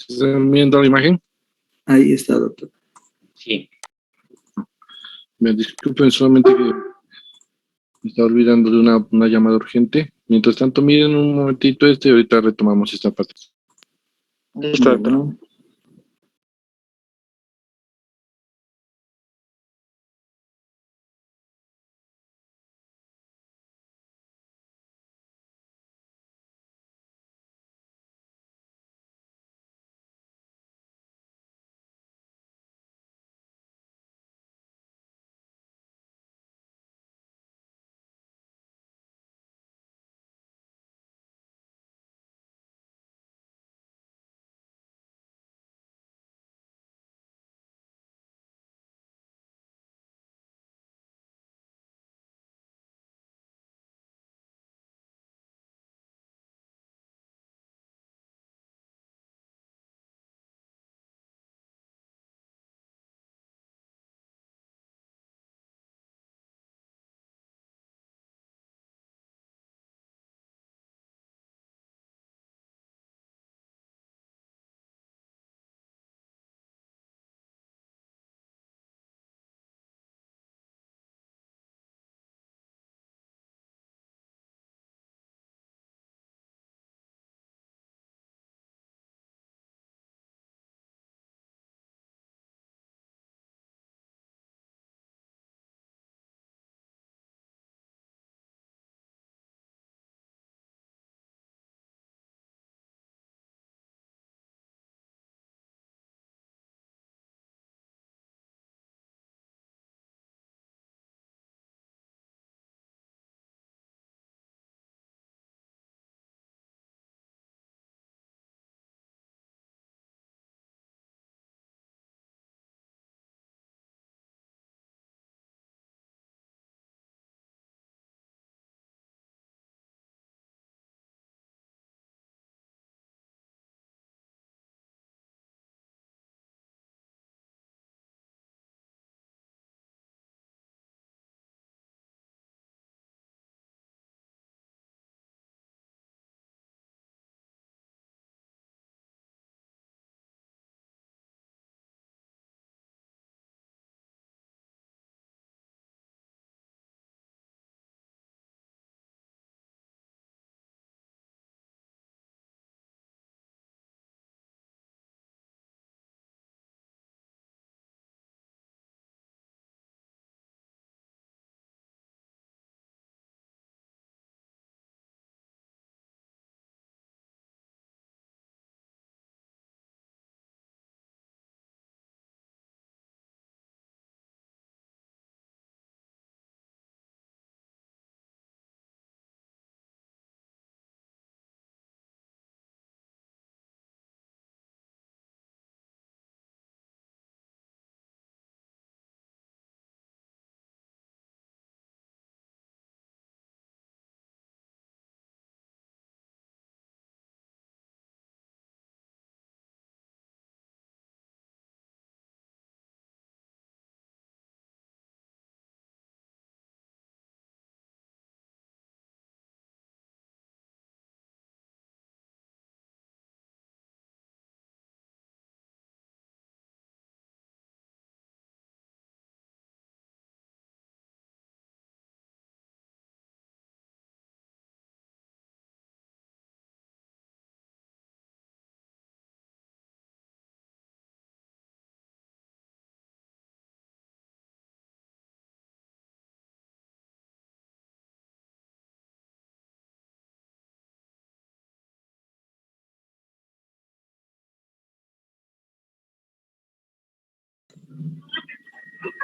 ¿Están viendo la imagen? Ahí está, doctor. Sí. Me disculpen, solamente que me estaba olvidando de una llamada urgente. Mientras tanto, miren un momentito y ahorita retomamos esta parte. Listo, doctor. Bueno.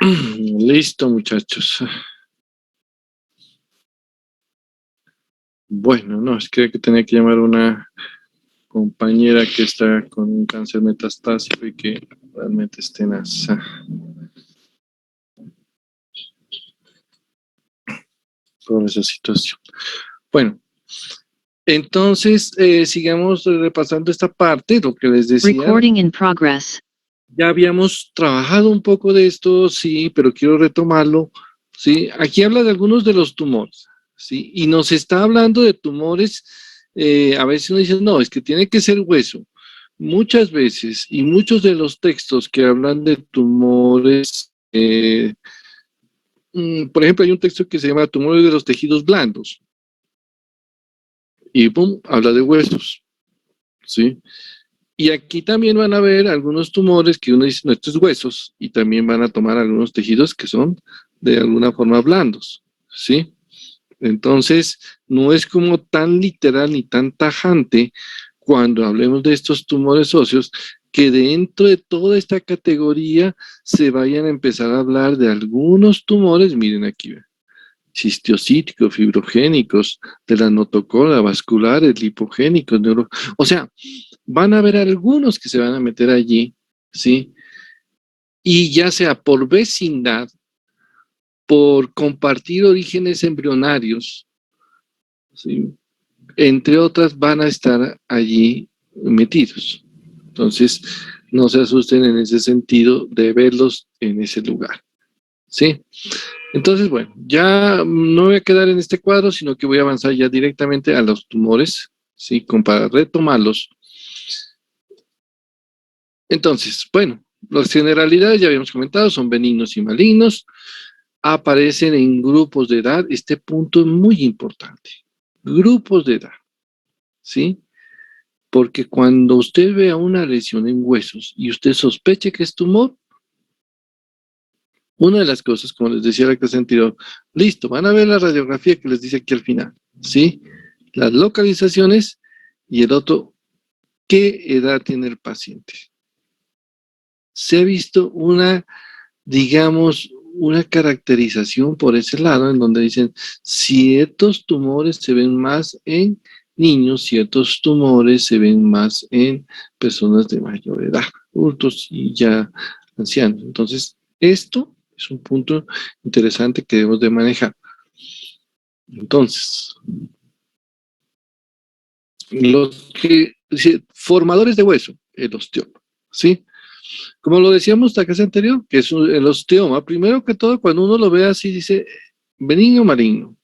Listo, muchachos. Bueno, no, es que tenía que llamar a una compañera que está con un cáncer metastásico y que realmente esté en por esa situación. Bueno, entonces sigamos repasando esta parte, lo que les decía. Recording in progress. Ya habíamos trabajado un poco de esto, sí, pero quiero retomarlo, sí. Aquí habla de algunos de los tumores, sí, y nos está hablando de tumores. A veces uno dice, no, es que tiene que ser hueso. muchas veces, y muchos de los textos que hablan de tumores, por ejemplo, hay un texto que se llama Tumores de los tejidos blandos, y pum, habla de huesos, ¿sí? Y aquí también van a ver algunos tumores que uno dice, no, estos huesos, y también van a tomar algunos tejidos que son de alguna forma blandos, ¿sí? Entonces, no es como tan literal ni tan tajante cuando hablemos de estos tumores óseos, que dentro de toda esta categoría se vayan a empezar a hablar de algunos tumores, miren aquí, cistiocíticos, fibrogénicos, de la notocola, vasculares, lipogénicos, o sea, van a haber algunos que se van a meter allí, ¿sí? Y ya sea por vecindad, por compartir orígenes embrionarios, ¿sí? Entre otras van a estar allí metidos. Entonces, no se asusten en ese sentido de verlos en ese lugar, ¿sí? Entonces, bueno, ya no voy a quedar en este cuadro, sino que voy a avanzar ya directamente a los tumores, ¿sí? Para retomarlos. Entonces, bueno, las generalidades ya habíamos comentado, son benignos y malignos, aparecen en grupos de edad. Este punto es muy importante. Grupos de edad, ¿sí? Porque cuando usted vea una lesión en huesos y usted sospeche que es tumor, una de las cosas, como les decía la clase anterior, listo, van a ver la radiografía que les dice aquí al final, ¿sí? Las localizaciones y el otro, ¿qué edad tiene el paciente? Se ha visto una, digamos, una caracterización por ese lado en donde dicen ciertos tumores se ven más en niños, ciertos tumores se ven más en personas de mayor edad, adultos y ya ancianos. Entonces, esto es un punto interesante que debemos de manejar. Entonces, los que formadores de hueso, el osteoma, ¿sí? Como lo decíamos la clase anterior, que es el osteoma, primero que todo, cuando uno lo ve así, dice benigno o maligno.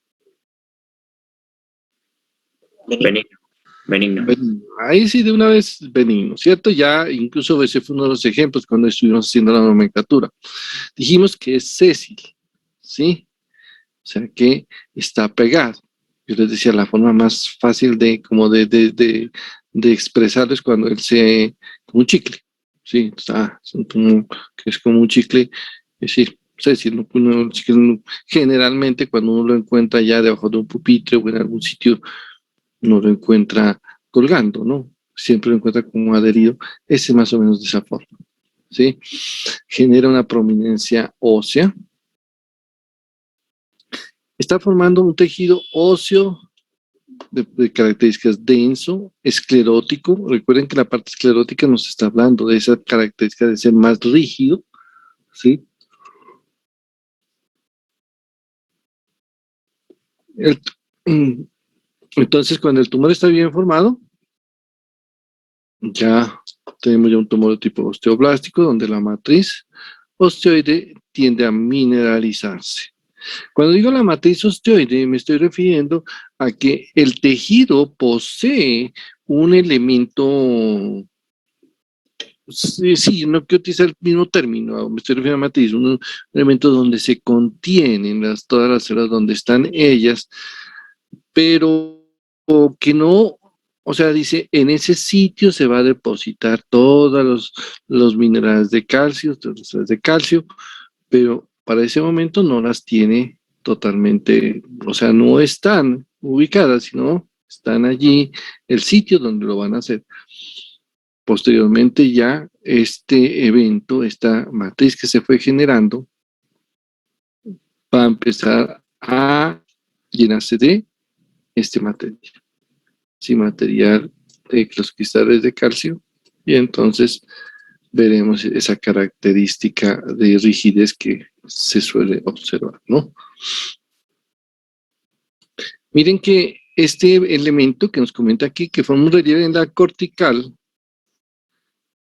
Benigno. Benigno. Ahí sí de una vez benigno, ¿cierto? Ya incluso ese fue uno de los ejemplos cuando estuvimos haciendo la nomenclatura. Dijimos que es sésil, ¿sí? O sea que está pegado. Yo les decía, la forma más fácil de expresarlo es cuando él como un chicle, ¿sí? Está, que es como un chicle, es decir, sésil, generalmente cuando uno lo encuentra ya debajo de un pupitre o en algún sitio, no lo encuentra colgando, ¿no? Siempre lo encuentra como adherido, ese más o menos de esa forma, ¿sí? Genera una prominencia ósea. Está formando un tejido óseo de características denso, esclerótico. Recuerden que la parte esclerótica nos está hablando de esa característica de ser más rígido, ¿sí? Entonces, cuando el tumor está bien formado, ya tenemos ya un tumor de tipo osteoblástico, donde la matriz osteoide tiende a mineralizarse. Cuando digo la matriz osteoide, me estoy refiriendo a que el tejido posee un elemento, sí, no quiero utilizar el mismo término, me estoy refiriendo a matriz, un elemento donde se contienen todas las células donde están ellas, pero que no, o sea, dice, en ese sitio se va a depositar todos los minerales de calcio, pero para ese momento no las tiene totalmente, o sea, no están ubicadas, sino están allí, el sitio donde lo van a hacer. Posteriormente ya este evento, esta matriz que se fue generando, va a empezar a llenarse de este material. Sí, material de los cristales de calcio, y entonces veremos esa característica de rigidez que se suele observar, ¿no? Miren que este elemento que nos comenta aquí, que forma un relieve en la cortical,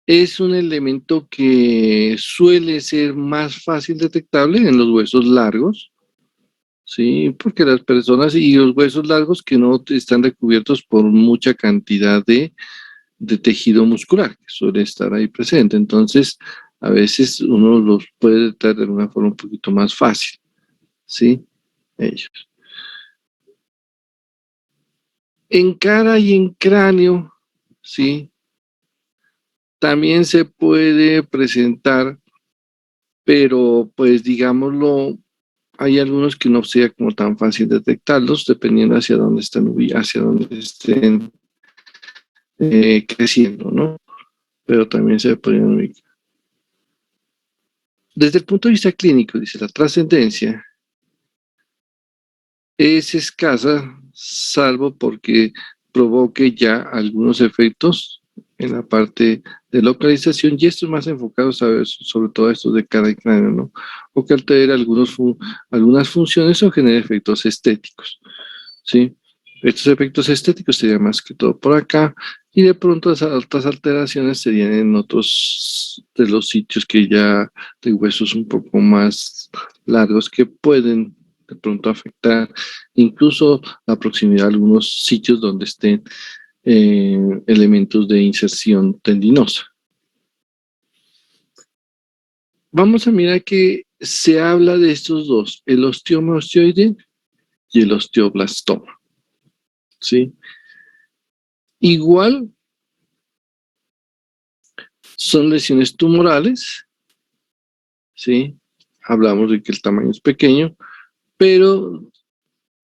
es un elemento que suele ser más fácil detectable en los huesos largos, ¿sí? Porque las personas y los huesos largos que no están recubiertos por mucha cantidad de de tejido muscular que suele estar ahí presente. Entonces, a veces uno los puede detectar de una forma un poquito más fácil, ¿sí? Ellos. En cara y en cráneo, ¿sí? También se puede presentar, pero pues digámoslo, hay algunos que no sea como tan fácil detectarlos, dependiendo hacia dónde están hacia dónde estén creciendo, ¿no? Pero también se pueden ubicar. Desde el punto de vista clínico, dice, la trascendencia es escasa, salvo porque provoque ya algunos efectos en la parte de localización, y estos más enfocados a ver, sobre todo estos de cara y cráneo, ¿no? O que altere algunas funciones o genere efectos estéticos, ¿sí? Estos efectos estéticos serían más que todo por acá, y de pronto esas otras alteraciones serían en otros de los sitios que ya de huesos un poco más largos que pueden de pronto afectar incluso la proximidad a algunos sitios donde estén elementos de inserción tendinosa. Vamos a mirar que se habla de estos dos, el osteoma osteoide y el osteoblastoma, ¿sí? Igual son lesiones tumorales, ¿sí? Hablamos de que el tamaño es pequeño, pero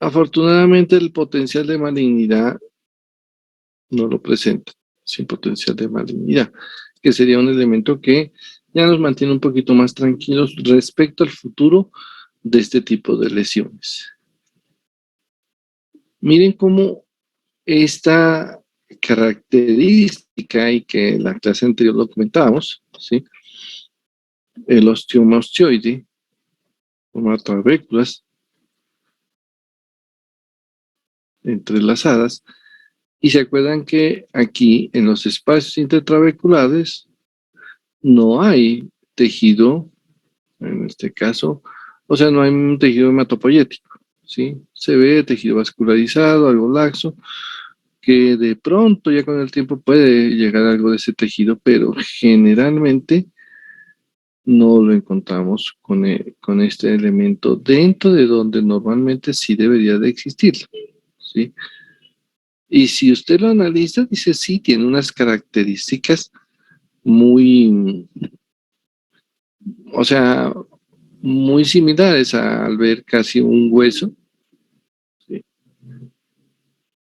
afortunadamente el potencial de malignidad no lo presenta, sin potencial de malignidad, que sería un elemento que ya nos mantiene un poquito más tranquilos respecto al futuro de este tipo de lesiones. Miren cómo esta característica, y que en la clase anterior lo comentábamos, ¿sí? El osteoma osteoide, forma trabéculas entrelazadas, y se acuerdan que aquí en los espacios intertrabeculares no hay tejido, en este caso, o sea, no hay un tejido hematopoyético, ¿sí? Se ve tejido vascularizado, algo laxo, que de pronto ya con el tiempo puede llegar algo de ese tejido, pero generalmente no lo encontramos con este elemento dentro de donde normalmente sí debería de existir, ¿sí? Y si usted lo analiza, dice sí, tiene unas características muy, o sea, muy similares al ver casi un hueso, ¿sí?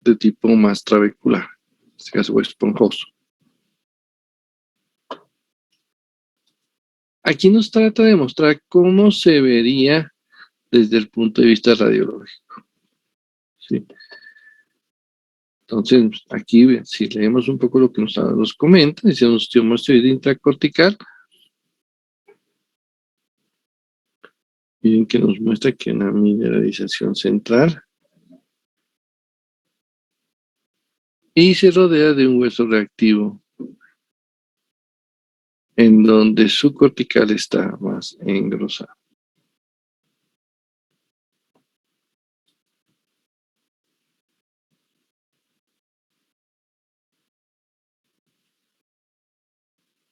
De tipo más trabecular, en este caso hueso esponjoso. Aquí nos trata de mostrar cómo se vería desde el punto de vista radiológico, ¿sí? Entonces, aquí, si leemos un poco lo que nos comenta, dice un osteoma osteoide intracortical, miren que nos muestra que una mineralización central y se rodea de un hueso reactivo en donde su cortical está más engrosado.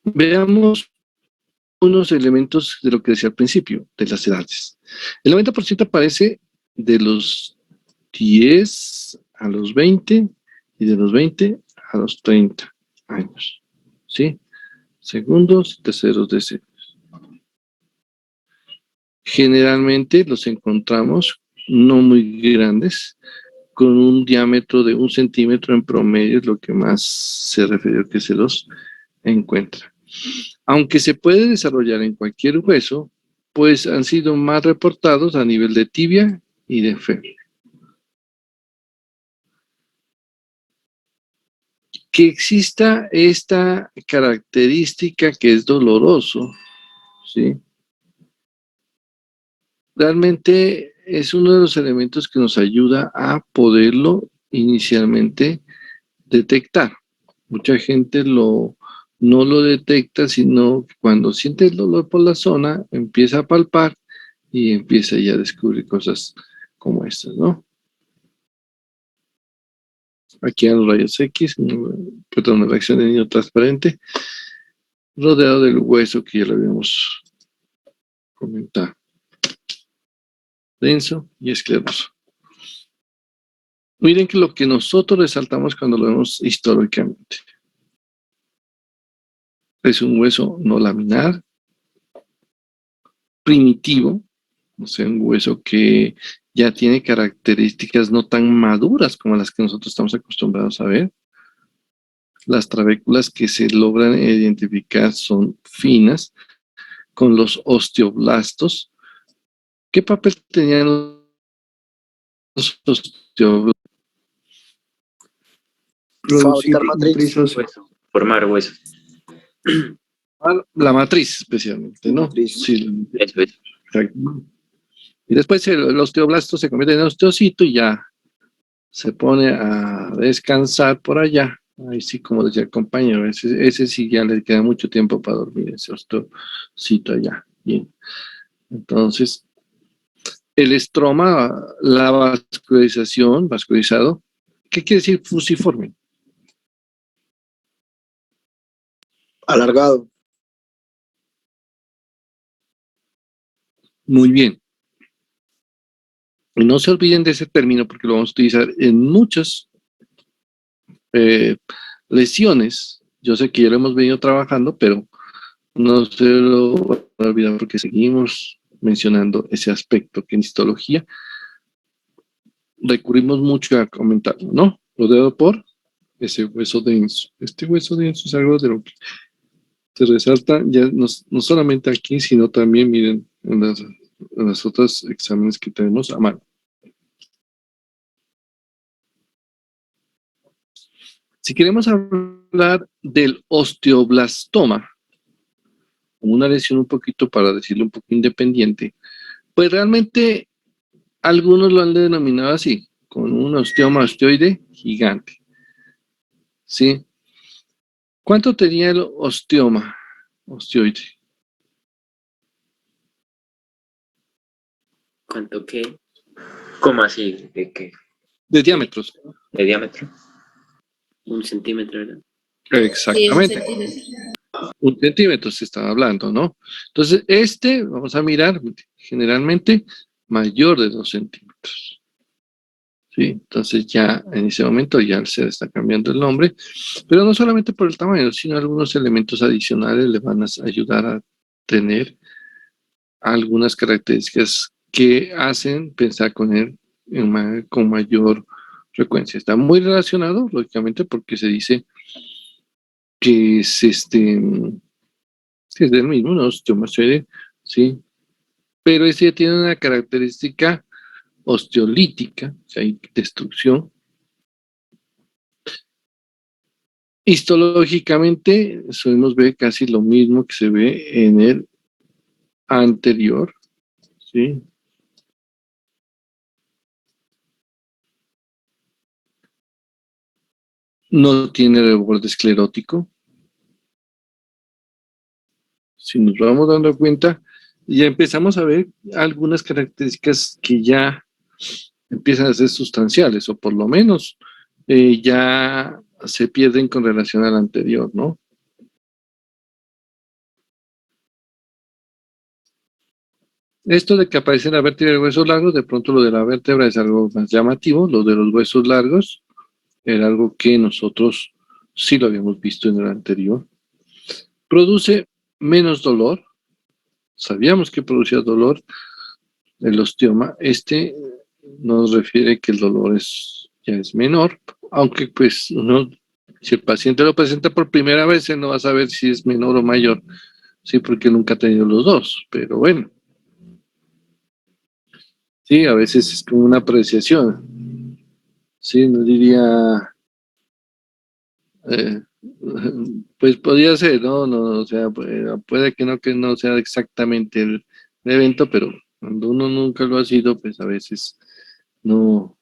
Veamos unos elementos de lo que decía al principio, de las edades. El 90% aparece de los 10 a los 20 y de los 20 a los 30 años, ¿sí? Segundos y terceros decenios. Generalmente los encontramos no muy grandes, con un diámetro de 1 centímetro en promedio, es lo que más se refirió que se los encuentra. Aunque se puede desarrollar en cualquier hueso, pues han sido más reportados a nivel de tibia y de fémur. Que exista esta característica que es doloroso, ¿sí? Realmente es uno de los elementos que nos ayuda a poderlo inicialmente detectar. Mucha gente no lo detecta, sino cuando siente el dolor por la zona, empieza a palpar y empieza ya a descubrir cosas como estas, ¿no? aquí a los rayos X, perdón, una reacción de nido transparente, rodeado del hueso que ya lo habíamos comentado. Denso y escleroso. Miren que lo que nosotros resaltamos cuando lo vemos históricamente es un hueso no laminar, primitivo, o sea, un hueso que ya tiene características no tan maduras como las que nosotros estamos acostumbrados a ver. Las trabéculas que se logran identificar son finas, con los osteoblastos. ¿Qué papel tenían los osteoblastos? Producir Fabricar matriz. ósea. Hueso. Formar hueso. La matriz, especialmente, ¿no? Matriz. Sí, Eso es. exacto. Y después el osteoblasto se convierte en osteocito y ya se pone a descansar por allá. Ahí sí, como decía el compañero, ese sí ya le queda mucho tiempo para dormir, ese osteocito allá. Bien. Entonces, el estroma, la vascularización, vascularizado, ¿qué quiere decir fusiforme? Alargado. Muy bien. Y no se olviden de ese término porque lo vamos a utilizar en muchas lesiones. Yo sé que ya lo hemos venido trabajando, pero no se lo voy a olvidar porque seguimos mencionando ese aspecto que en histología recurrimos mucho a comentarlo, ¿no? Rodeado por ese hueso denso. Este hueso denso es algo de lo que se resalta ya no solamente aquí, sino también, miren, en los otros exámenes que tenemos a mano. Si queremos hablar del osteoblastoma, una lesión un poquito, para decirlo un poco independiente, pues realmente algunos lo han denominado así, con un osteoma osteoide gigante. ¿Sí? ¿Cuánto tenía el osteoma osteoide? ¿Cuánto qué? ¿Cómo así? ¿De qué? De diámetros. ¿De diámetro? 1 centímetro, ¿verdad? Exactamente. Sí, 1 centímetro se estaba hablando, ¿no? Entonces, vamos a mirar, generalmente mayor de 2 centímetros. ¿Sí? Entonces ya en ese momento ya se le está cambiando el nombre, pero no solamente por el tamaño, sino algunos elementos adicionales le van a ayudar a tener algunas características que hacen pensar con él con mayor frecuencia. Está muy relacionado, lógicamente, porque se dice que es que es del mismo, ¿no? Osteomastoide, sí, pero ese tiene una característica osteolítica, o sea, hay destrucción. Histológicamente, solemos ver casi lo mismo que se ve en el anterior, ¿sí? No tiene reborde esclerótico. Si nos vamos dando cuenta, ya empezamos a ver algunas características que ya empiezan a ser sustanciales, o por lo menos ya se pierden con relación al anterior, ¿no? Esto de que aparece la vértebra de huesos largos, de pronto lo de la vértebra es algo más llamativo, lo de los huesos largos era algo que nosotros sí lo habíamos visto en el anterior. Produce menos dolor, sabíamos que producía dolor el osteoma, nos refiere que el dolor ya es menor, aunque pues si el paciente lo presenta por primera vez, él no va a saber si es menor o mayor, sí, porque nunca ha tenido los dos, pero bueno. Sí, a veces es como una apreciación. Sí, no diría, pues podría ser, ¿no? No, o sea, puede que no sea exactamente el evento, pero cuando uno nunca lo ha sido, pues a veces no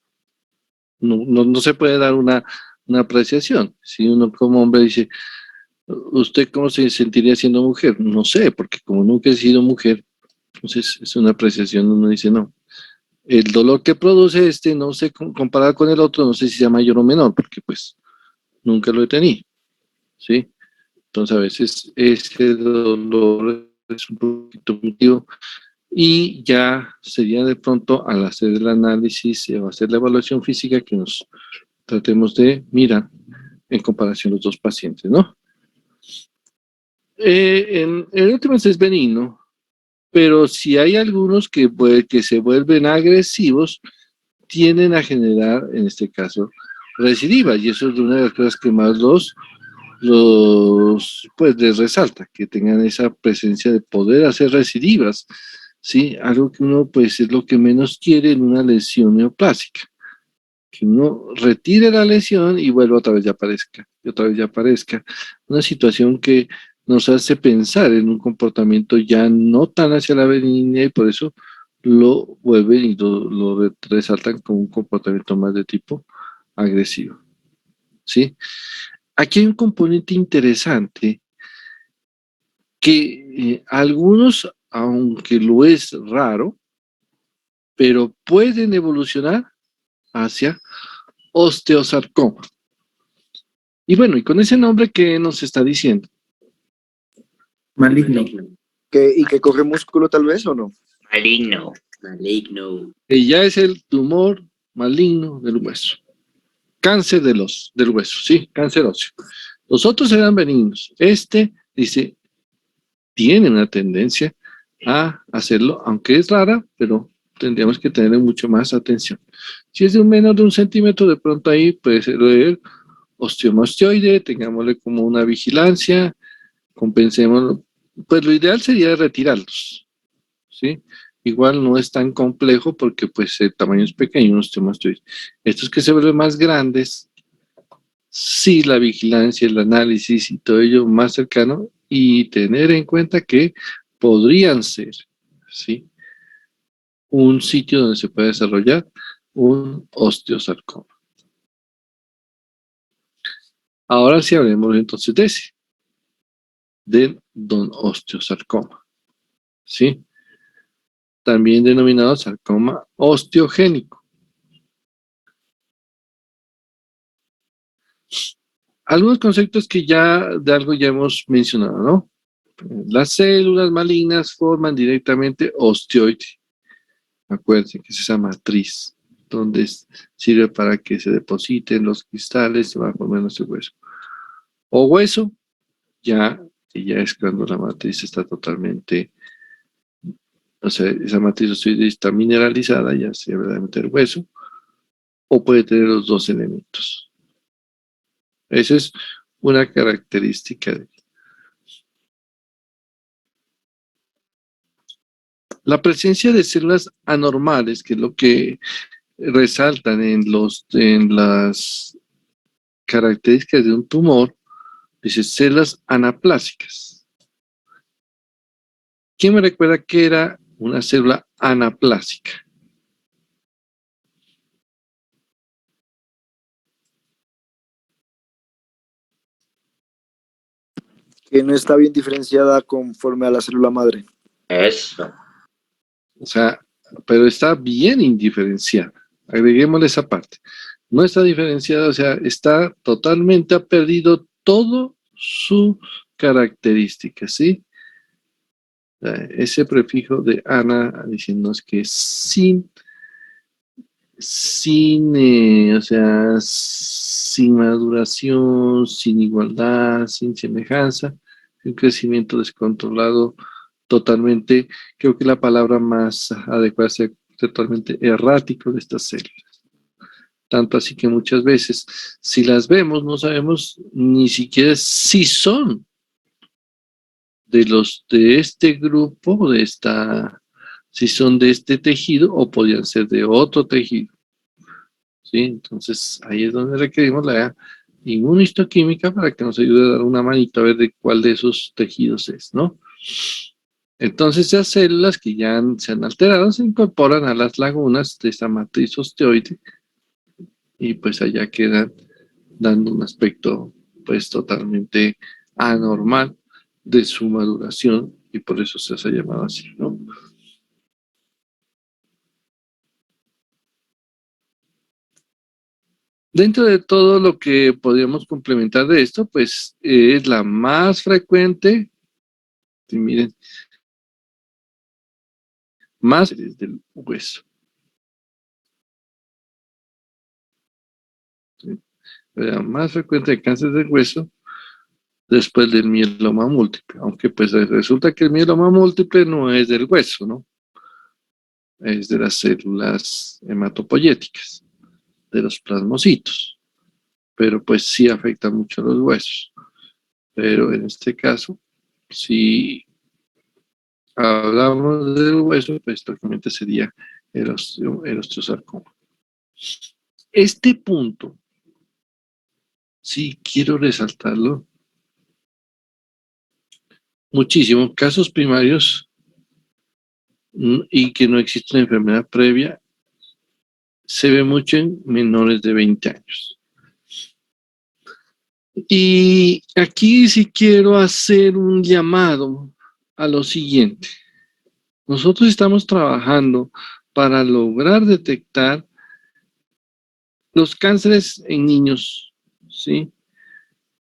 se puede dar una apreciación. Si uno como hombre dice, ¿usted cómo se sentiría siendo mujer? No sé, porque como nunca he sido mujer, entonces es una apreciación, uno dice no. El dolor que produce este, no sé, comparado con el otro, no sé si sea mayor o menor, porque pues nunca lo he tenido, ¿sí? Entonces a veces ese dolor es un poquito primitivo y ya sería de pronto al hacer el análisis o hacer la evaluación física que nos tratemos de mirar en comparación los dos pacientes, ¿no? En últimas es benigno, pero si hay algunos que se vuelven agresivos, tienden a generar, en este caso, recidivas, y eso es una de las cosas que más pues les resalta, que tengan esa presencia de poder hacer recidivas, ¿sí? Algo que uno, pues, es lo que menos quiere en una lesión neoplásica, que uno retire la lesión y vuelva otra vez ya aparezca, y otra vez ya aparezca. Una situación que nos hace pensar en un comportamiento ya no tan hacia la benignidad y por eso lo vuelven y lo resaltan como un comportamiento más de tipo agresivo, ¿sí? Aquí hay un componente interesante que algunos, aunque lo es raro, pero pueden evolucionar hacia osteosarcoma. Y bueno, y con ese nombre, ¿qué nos está diciendo? Maligno. ¿Y que coge músculo tal vez o no? Maligno. Maligno. Que ya es el tumor maligno del hueso. Cáncer del hueso, sí, cáncer óseo. Los otros eran benignos. Este, dice, tiene una tendencia a hacerlo, aunque es rara, pero tendríamos que tener mucho más atención. Si es de un menos de 1 centímetro, de pronto ahí puede ser el osteoma osteoide, tengámosle como una vigilancia, compensemos, pues lo ideal sería retirarlos, ¿sí? Igual no es tan complejo porque pues el tamaño es pequeño, un osteoma osteoide. Estos que se vuelven más grandes, sí la vigilancia, el análisis y todo ello más cercano y tener en cuenta que podrían ser, ¿sí? Un sitio donde se puede desarrollar un osteosarcoma. Ahora sí hablemos entonces de ese, del don osteosarcoma, ¿sí? También denominado sarcoma osteogénico. Algunos conceptos que ya de algo ya hemos mencionado, ¿no? Las células malignas forman directamente osteoide. Acuérdense que es esa matriz donde sirve para que se depositen los cristales, se va a formar nuestro hueso. O hueso, que ya es cuando la matriz está totalmente, o sea, esa matriz osteoide está mineralizada, ya se verdaderamente el hueso, o puede tener los dos elementos. Esa es una característica de la presencia de células anormales, que es lo que resaltan en las características de un tumor, dice células anaplásicas. ¿Quién me recuerda que era una célula anaplásica? Que no está bien diferenciada conforme a la célula madre. Eso. O sea, pero está bien indiferenciada. Agreguémosle esa parte. No está diferenciada, o sea, está totalmente, ha perdido todo su característica, ¿sí? Ese prefijo de ana diciéndonos que es o sea, sin maduración, sin igualdad, sin semejanza, un crecimiento descontrolado, totalmente, creo que la palabra más adecuada es totalmente errático de estas células. Tanto así que muchas veces, si las vemos, no sabemos ni siquiera si son de este grupo, si son de este tejido o podrían ser de otro tejido. ¿Sí? Entonces ahí es donde requerimos la inmunohistoquímica para que nos ayude a dar una manito a ver de cuál de esos tejidos es, ¿no? Entonces esas células que ya se han alterado se incorporan a las lagunas de esta matriz osteoide y pues allá quedan dando un aspecto pues totalmente anormal de su maduración y por eso se ha llamado así, ¿no? Dentro de todo lo que podríamos complementar de esto, pues es la más frecuente, sí, miren, más del hueso. ¿Sí? La más frecuente de cáncer del hueso después del mieloma múltiple, aunque pues resulta que el mieloma múltiple no es del hueso, ¿no? Es de las células hematopoyéticas, de los plasmocitos, pero pues sí afecta mucho a los huesos. Pero en este caso, si hablamos del hueso, pues prácticamente sería el osteosarcoma. Este punto, sí quiero resaltarlo muchísimo. Casos primarios y que no existe una enfermedad previa, se ve mucho en menores de 20 años. Y aquí sí quiero hacer un llamado a lo siguiente. Nosotros estamos trabajando para lograr detectar los cánceres en niños, ¿sí?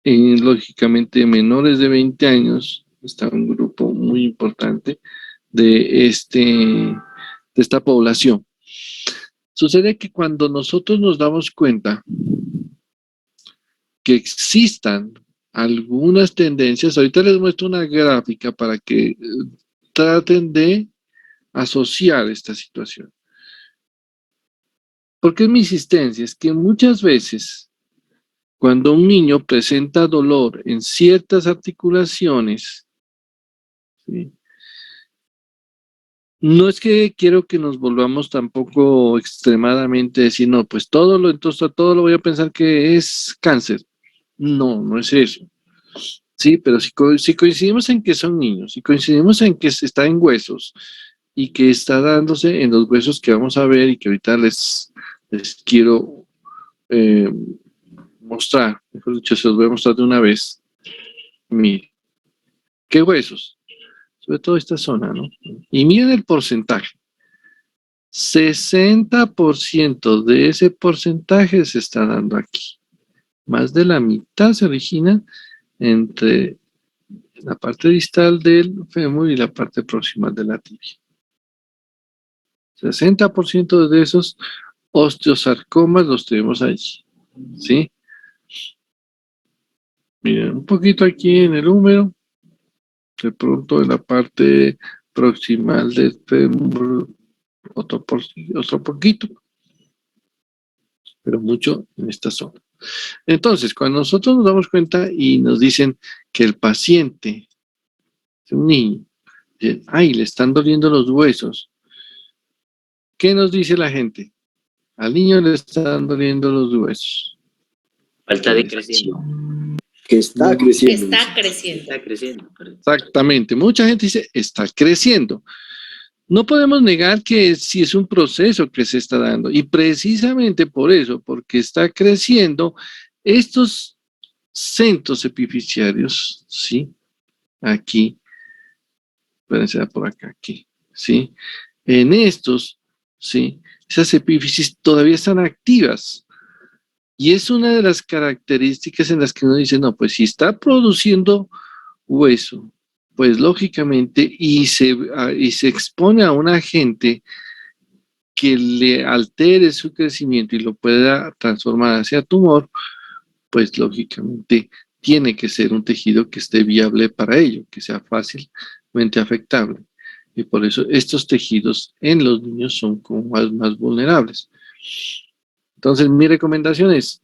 Lógicamente, menores de 20 años, está un grupo muy importante de esta población. Sucede que cuando nosotros nos damos cuenta que existan algunas tendencias, ahorita les muestro una gráfica para que traten de asociar esta situación. Porque es mi insistencia, es que muchas veces cuando un niño presenta dolor en ciertas articulaciones, ¿sí? No es que quiero que nos volvamos tampoco extremadamente decir, no, pues entonces todo lo voy a pensar que es cáncer. No, no es eso. Sí, pero si coincidimos en que son niños, si coincidimos en que está en huesos y que está dándose en los huesos que vamos a ver y que ahorita les quiero mostrar, mejor dicho, se los voy a mostrar de una vez. Mire, ¿qué huesos? Sobre todo esta zona, ¿no? Y miren el porcentaje. 60% de ese porcentaje se está dando aquí. Más de la mitad se origina entre la parte distal del fémur y la parte proximal de la tibia. 60% de esos osteosarcomas los tenemos allí, ¿sí? Miren, un poquito aquí en el húmero, de pronto en la parte proximal del fémur, otro poquito, pero mucho en esta zona. Entonces, cuando nosotros nos damos cuenta y nos dicen que el paciente, un niño, ay, le están doliendo los huesos, ¿qué nos dice la gente? Al niño le están doliendo los huesos. Falta de creciendo. Que está creciendo. Está creciendo. Está creciendo. Exactamente. Mucha gente dice, está creciendo. No podemos negar que sí es un proceso que se está dando. Y precisamente por eso, porque está creciendo, estos centros epifisiarios, ¿sí? Aquí, pueden ser por acá, aquí, ¿sí? En estos, ¿sí? Esas epífisis todavía están activas. Y es una de las características en las que uno dice, no, pues si está produciendo hueso, pues lógicamente, y se expone a un agente que le altere su crecimiento y lo pueda transformar hacia tumor, pues lógicamente tiene que ser un tejido que esté viable para ello, que sea fácilmente afectable. Y por eso estos tejidos en los niños son como más vulnerables. Entonces, mi recomendación es,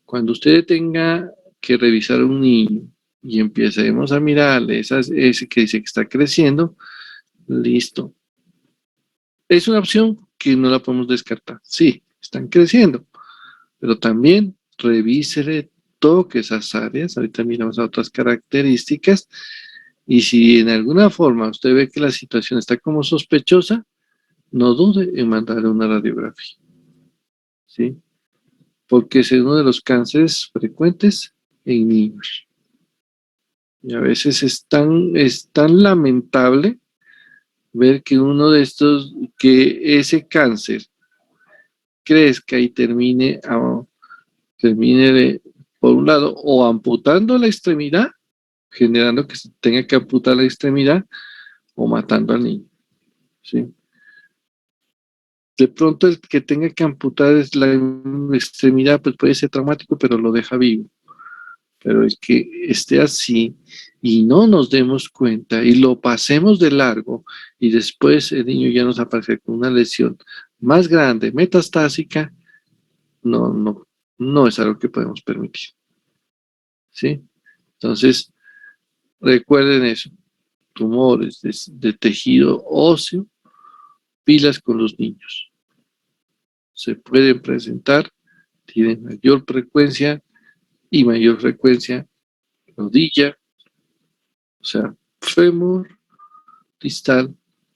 cuando usted tenga que revisar a un niño y empecemos a mirarle ese que dice que está creciendo, listo. Es una opción que no la podemos descartar. Sí, están creciendo, pero también revísele, toque esas áreas. Ahorita miramos a otras características. Y si en alguna forma usted ve que la situación está como sospechosa, no dude en mandarle una radiografía. ¿Sí? Porque es uno de los cánceres frecuentes en niños. Y a veces es tan lamentable ver que que ese cáncer crezca y termine termine, por un lado, o amputando la extremidad, generando que se tenga que amputar la extremidad, o matando al niño, ¿sí? De pronto el que tenga que amputar es la extremidad, pues puede ser traumático, pero lo deja vivo. Pero el que esté así y no nos demos cuenta y lo pasemos de largo y después el niño ya nos aparece con una lesión más grande, metastásica, no es algo que podemos permitir, ¿sí? Entonces, recuerden eso, tumores de tejido óseo, pilas con los niños. Se pueden presentar, tienen mayor frecuencia rodilla, o sea, fémur, distal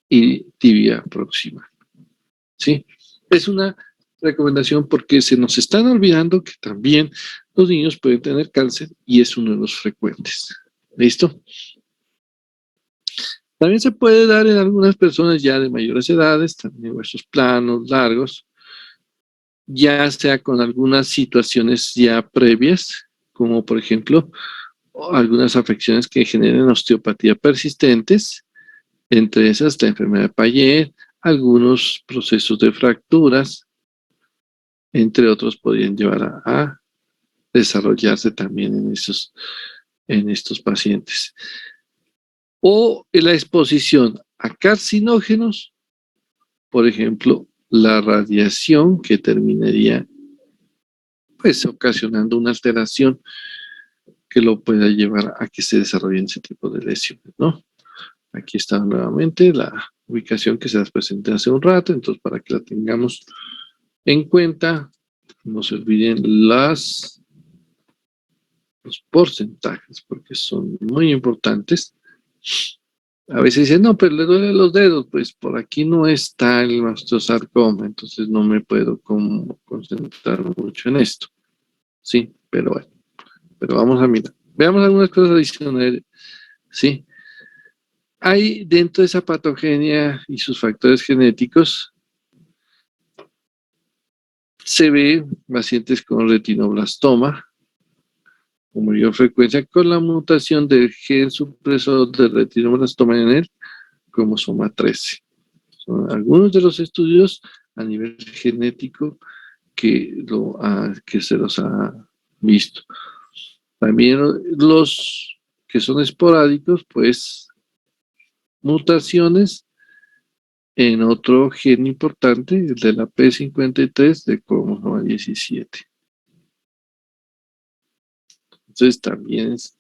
y tibia proximal, ¿sí? Es una recomendación porque se nos están olvidando que también los niños pueden tener cáncer y es uno de los frecuentes. ¿Listo? También se puede dar en algunas personas ya de mayores edades, también huesos planos, largos, ya sea con algunas situaciones ya previas, como por ejemplo algunas afecciones que generen osteopatía persistentes, entre esas la enfermedad de Payet, algunos procesos de fracturas, entre otros podrían llevar a desarrollarse también en estos pacientes. O en la exposición a carcinógenos, por ejemplo, la radiación que terminaría pues ocasionando una alteración que lo pueda llevar a que se desarrollen ese tipo de lesiones, ¿no? Aquí está nuevamente la ubicación que se las presenté hace un rato, entonces para que la tengamos en cuenta, no se olviden los porcentajes, porque son muy importantes. A veces dicen, no, pero le duelen los dedos, pues por aquí no está el mastosarcoma, entonces no me puedo concentrar mucho en esto. Sí, pero bueno, pero vamos a mirar. Veamos algunas cosas adicionales, ¿sí? Hay dentro de esa patogenia y sus factores genéticos, se ve pacientes con retinoblastoma, con mayor frecuencia, con la mutación del gen supresor de retinoblastoma en el cromosoma 13. Son algunos de los estudios a nivel genético que se los ha visto. También los que son esporádicos, pues mutaciones en otro gen importante, el de la P53 de cromosoma 17. Entonces también es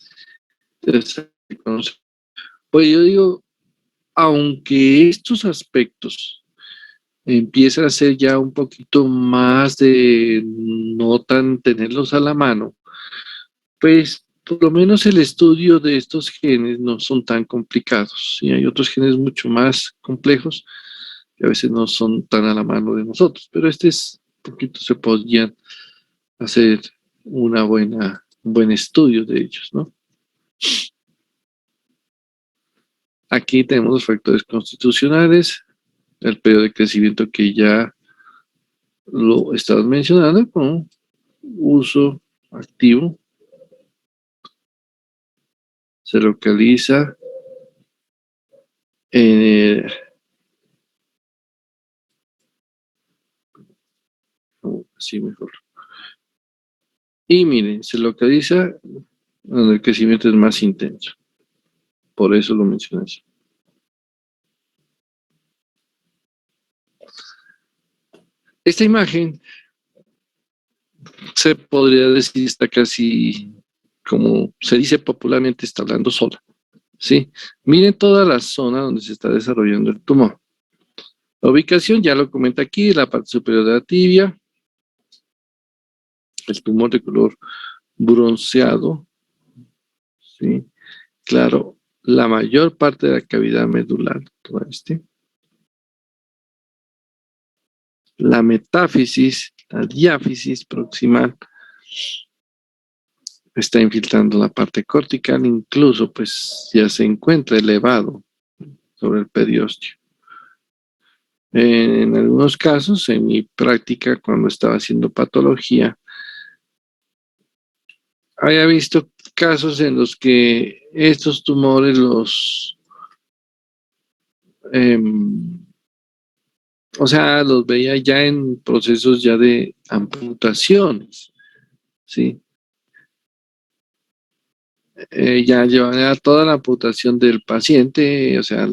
interesante conocer. Pues yo digo, aunque estos aspectos empiezan a ser ya un poquito más de no tan tenerlos a la mano, pues por lo menos el estudio de estos genes no son tan complicados. Y hay otros genes mucho más complejos que a veces no son tan a la mano de nosotros, pero un poquito se podrían hacer un buen estudio de ellos, ¿no? Aquí tenemos los factores constitucionales, el periodo de crecimiento que ya lo estamos mencionando con uso activo. Se localiza en así mejor. Y miren, se localiza donde el crecimiento es más intenso. Por eso lo mencioné así. Esta imagen se podría decir está casi, como se dice popularmente, está hablando sola. ¿Sí? Miren toda la zona donde se está desarrollando el tumor. La ubicación ya lo comenta aquí, la parte superior de la tibia, el tumor de color bronceado, ¿sí? Claro, la mayor parte de la cavidad medular, todo la metáfisis, la diáfisis proximal, está infiltrando la parte cortical, incluso pues ya se encuentra elevado sobre el periósteo. En algunos casos, en mi práctica, cuando estaba haciendo patología, había visto casos en los que estos tumores o sea, los veía ya en procesos ya de amputaciones, ¿sí? Ya llevaban toda la amputación del paciente, o sea,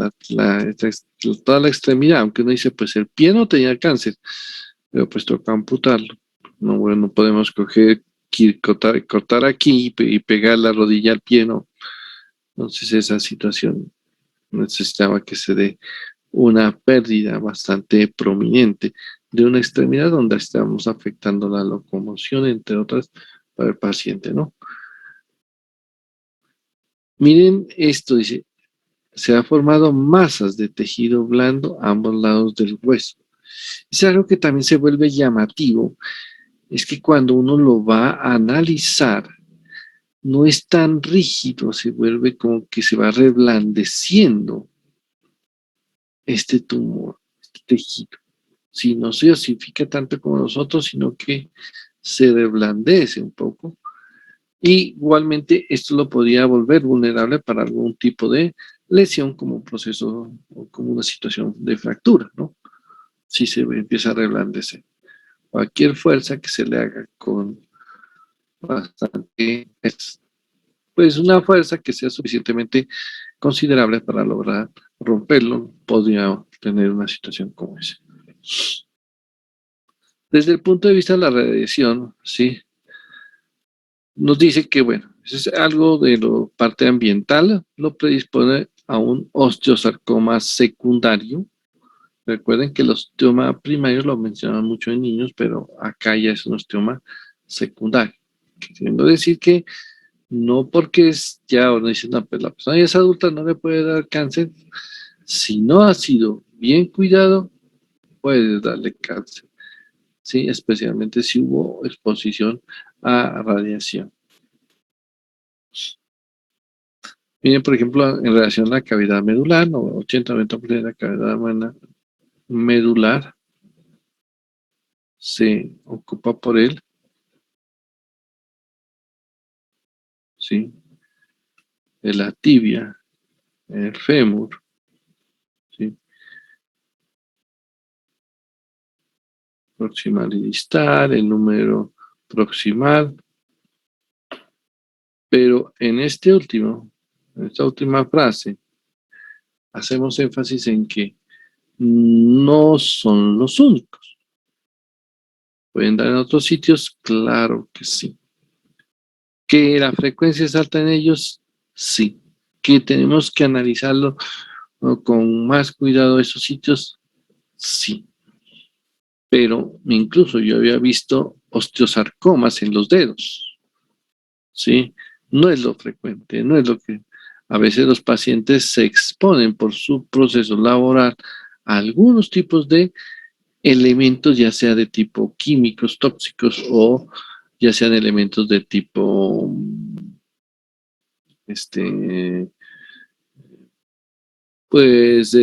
toda la extremidad, aunque uno dice, pues el pie no tenía cáncer, pero pues toca amputarlo. No, bueno, no podemos cortar aquí y pegar la rodilla al pie, no. Entonces esa situación necesitaba que se dé una pérdida bastante prominente de una extremidad donde estamos afectando la locomoción, entre otras, para el paciente, ¿no? Miren esto, dice, se han formado masas de tejido blando a ambos lados del hueso. Es algo que también se vuelve llamativo, es que cuando uno lo va a analizar, no es tan rígido, se vuelve como que se va reblandeciendo este tumor, este tejido. Si no se osifica tanto como nosotros, sino que se reblandece un poco. Y igualmente esto lo podría volver vulnerable para algún tipo de lesión como un proceso o como una situación de fractura, ¿no? Si se empieza a reblandecer. Cualquier fuerza que se le haga con bastante, pues una fuerza que sea suficientemente considerable para lograr romperlo, podría tener una situación como esa. Desde el punto de vista de la radiación, sí, nos dice que, bueno, eso es algo de la parte ambiental, lo predispone a un osteosarcoma secundario. Recuerden que el osteoma primario lo mencionan mucho en niños, pero acá ya es un osteoma secundario. Queriendo decir que no porque es ya, uno dice, no, pues la persona ya es adulta, no le puede dar cáncer. Si no ha sido bien cuidado, puede darle cáncer, ¿sí? Especialmente si hubo exposición a radiación. Miren, por ejemplo, en relación a la cavidad medular, 80-90% de la cavidad medular se ocupa por él, ¿sí? De la tibia, el fémur, ¿sí? Proximal y distal, el número proximal. Pero en esta última frase, hacemos énfasis en que no son los únicos. ¿Pueden dar en otros sitios? Claro que sí. ¿Que la frecuencia es alta en ellos? Sí. ¿Que tenemos que analizarlo con más cuidado esos sitios? Sí. Pero incluso yo había visto osteosarcomas en los dedos, ¿sí? No es lo frecuente, no es lo que a veces los pacientes se exponen por su proceso laboral a algunos tipos de elementos, ya sea de tipo químicos, tóxicos, o ya sean elementos de tipo pues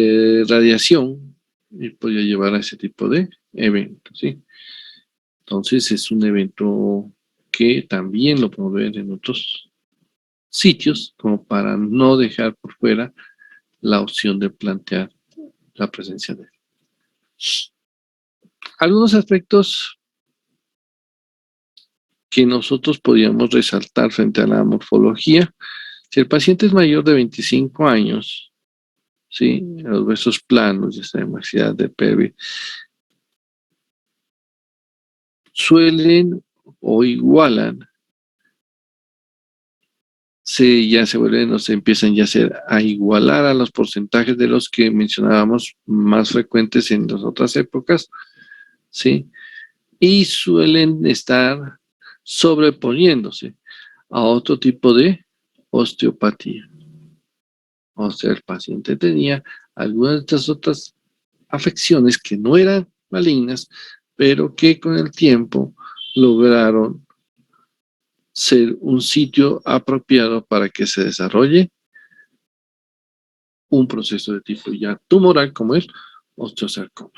radiación, y podría llevar a ese tipo de eventos, ¿sí? Entonces es un evento que también lo podemos ver en otros sitios, como para no dejar por fuera la opción de plantear la presencia de él. Algunos aspectos que nosotros podríamos resaltar frente a la morfología: si el paciente es mayor de 25 años, ¿sí? Los huesos planos, ya sea de maxilar, de pelvis, suelen o igualan, ya se vuelven o se empiezan ya a igualar a los porcentajes de los que mencionábamos más frecuentes en las otras épocas, ¿sí? Y suelen estar sobreponiéndose a otro tipo de osteopatía. O sea, el paciente tenía algunas de estas otras afecciones que no eran malignas, pero que con el tiempo lograron ser un sitio apropiado para que se desarrolle un proceso de tipo ya tumoral como el osteosarcoma.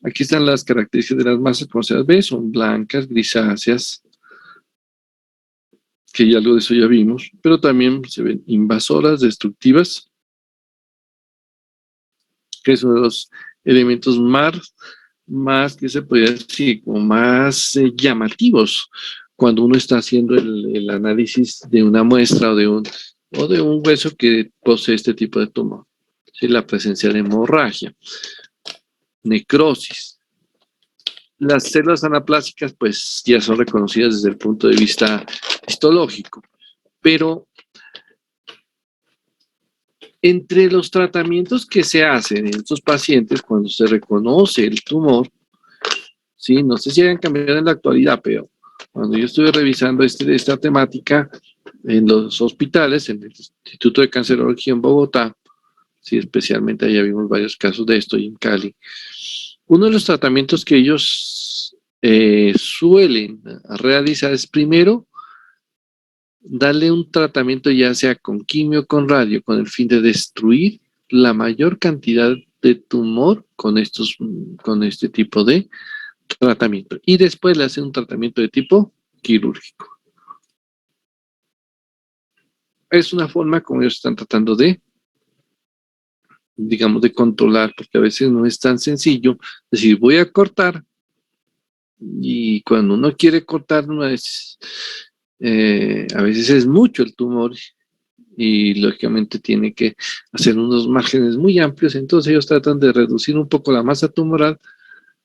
Aquí están las características de las masas, como se las ve, son blancas, grisáceas, que ya algo de eso ya vimos, pero también se ven invasoras, destructivas, que son los elementos más que se podría decir, como más llamativos cuando uno está haciendo el análisis de una muestra o de un hueso que posee este tipo de tumor. ¿Sí? La presencia de hemorragia, necrosis. Las células anaplásicas pues ya son reconocidas desde el punto de vista histológico, pero entre los tratamientos que se hacen en estos pacientes cuando se reconoce el tumor, sí, no sé si hayan cambiado en la actualidad, pero cuando yo estuve revisando esta temática en los hospitales, en el Instituto de Cancerología en Bogotá, sí, especialmente allá vimos varios casos de esto y en Cali, uno de los tratamientos que ellos suelen realizar es primero darle un tratamiento ya sea con quimio o con radio con el fin de destruir la mayor cantidad de tumor con este tipo de tratamiento. Y después le hacen un tratamiento de tipo quirúrgico. Es una forma como ellos están tratando de, digamos, de controlar, porque a veces no es tan sencillo decir, voy a cortar, y cuando uno quiere cortar, a veces es mucho el tumor, y lógicamente tiene que hacer unos márgenes muy amplios, entonces ellos tratan de reducir un poco la masa tumoral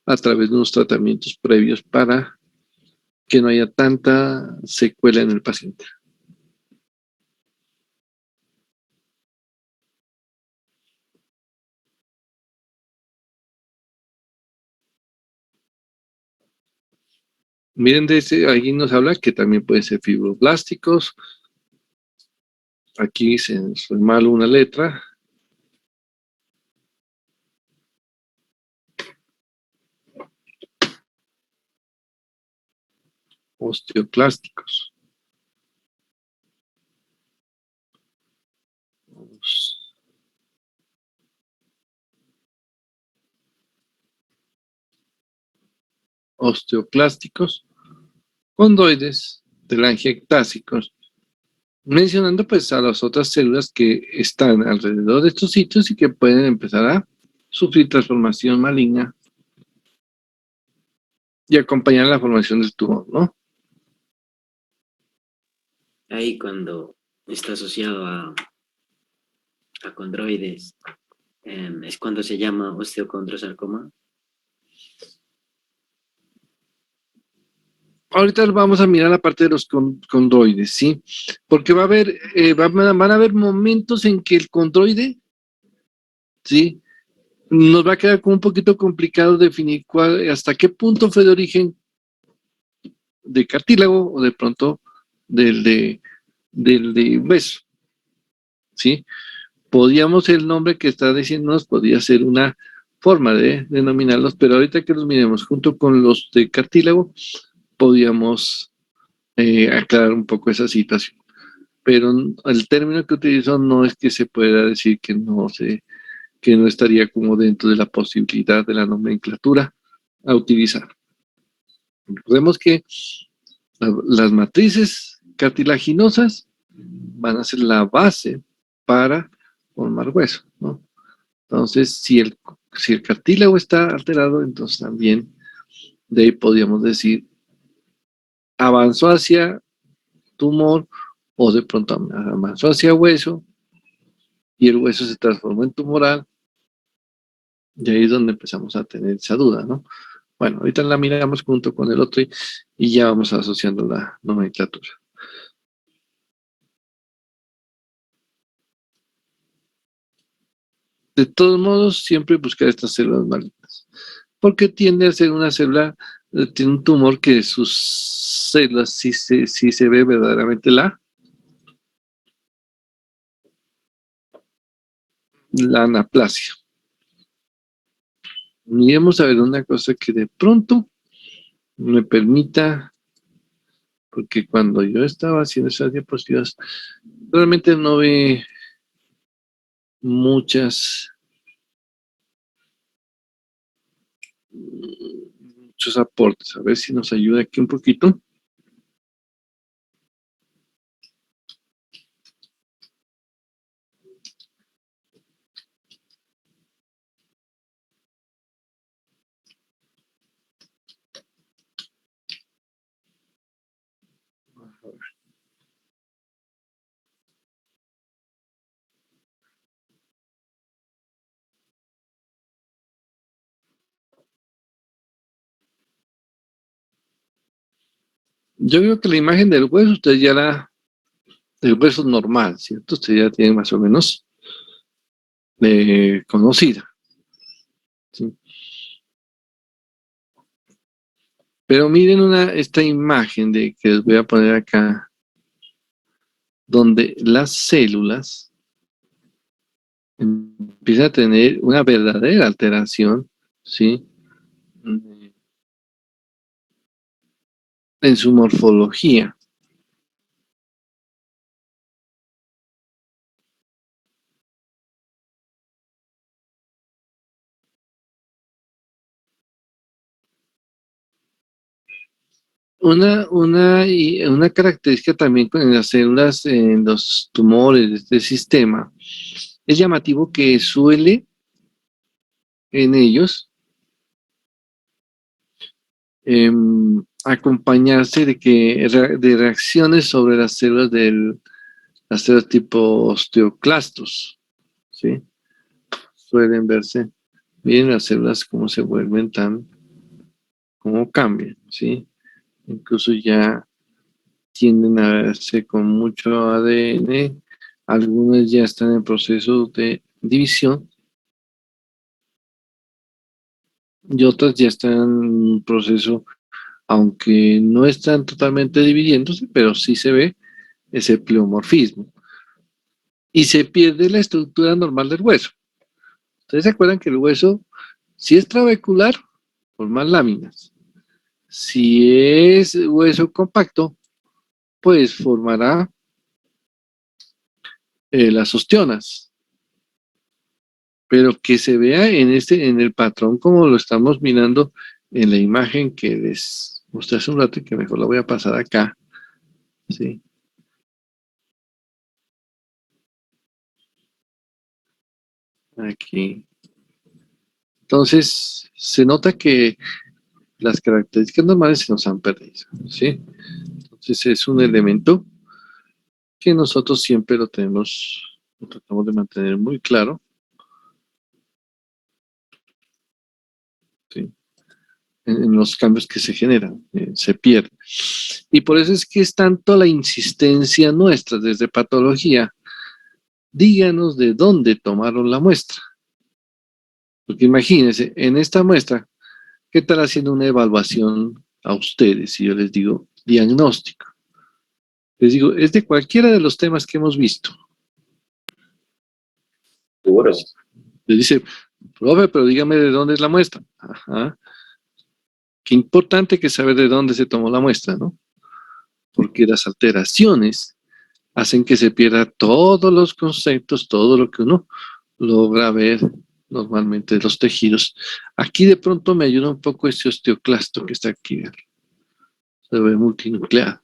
a través de unos tratamientos previos para que no haya tanta secuela en el paciente. Miren, ahí nos habla que también pueden ser fibroblásticos. Aquí se nos fue mal una letra. Osteoclásticos. Osteoclásticos, condoides, telangiectásicos, mencionando pues a las otras células que están alrededor de estos sitios y que pueden empezar a sufrir transformación maligna y acompañar la formación del tumor, ¿no? Ahí cuando está asociado a condroides, es cuando se llama osteocondrosarcoma. Ahorita vamos a mirar la parte de los condroides, ¿sí? Porque va a haber, van a haber momentos en que el condroide, ¿sí? Nos va a quedar como un poquito complicado definir hasta qué punto fue de origen de cartílago o de pronto del de hueso, ¿sí? Podíamos, el nombre que está diciéndonos podría ser una forma de denominarlos, pero ahorita que los miremos junto con los de cartílago, podíamos aclarar un poco esa situación. Pero el término que utilizo no es que se pueda decir que no estaría como dentro de la posibilidad de la nomenclatura a utilizar. Recordemos que las matrices cartilaginosas van a ser la base para formar hueso, ¿no? Entonces, si el cartílago está alterado, entonces también de ahí podríamos decir avanzó hacia tumor o de pronto avanzó hacia hueso y el hueso se transformó en tumoral y ahí es donde empezamos a tener esa duda, ¿no? Bueno, ahorita la miramos junto con el otro y ya vamos asociando la nomenclatura. De todos modos, siempre buscar estas células malignas, porque tiende a ser una célula, tiene un tumor que sus células sí se ve verdaderamente la anaplasia. Miremos a ver una cosa que de pronto me permita, porque cuando yo estaba haciendo esas diapositivas, realmente no ve muchos aportes. A ver si nos ayuda aquí un poquito. Yo creo que la imagen del hueso, del hueso normal, ¿cierto? Usted ya tiene más o menos conocida, ¿sí? Pero miren esta imagen que les voy a poner acá, donde las células empiezan a tener una verdadera alteración, ¿sí? En su morfología. Una característica también con las células en los tumores de este sistema es llamativo que suele en ellos acompañarse de reacciones sobre las células tipo osteoclastos, ¿sí? Suelen verse, miren las células cómo se vuelven cómo cambian, ¿sí? Incluso ya tienden a verse con mucho ADN, algunas ya están en proceso de división y otras ya están en un proceso, aunque no están totalmente dividiéndose, pero sí se ve ese pleomorfismo. Y se pierde la estructura normal del hueso. ¿Ustedes se acuerdan que el hueso, si es trabecular, forma láminas? Si es hueso compacto, pues formará las ostionas. Pero que se vea en el patrón como lo estamos mirando en la imagen que les mostré hace un rato y que mejor la voy a pasar acá, ¿sí? Aquí. Entonces, se nota que las características normales se nos han perdido, ¿sí? Entonces, es un elemento que nosotros siempre lo tratamos de mantener muy claro, ¿sí? En los cambios que se generan, se pierde. Y por eso es que es tanto la insistencia nuestra desde patología. Díganos de dónde tomaron la muestra. Porque imagínense, en esta muestra, ¿qué tal haciendo una evaluación a ustedes? Si yo les digo diagnóstico. Les digo, es de cualquiera de los temas que hemos visto. Seguro. Les dice, profe, pero dígame de dónde es la muestra. Ajá. Qué importante que saber de dónde se tomó la muestra, ¿no? Porque las alteraciones hacen que se pierda todos los conceptos, todo lo que uno logra ver normalmente de los tejidos. Aquí de pronto me ayuda un poco este osteoclasto que está aquí. Se ve multinucleado.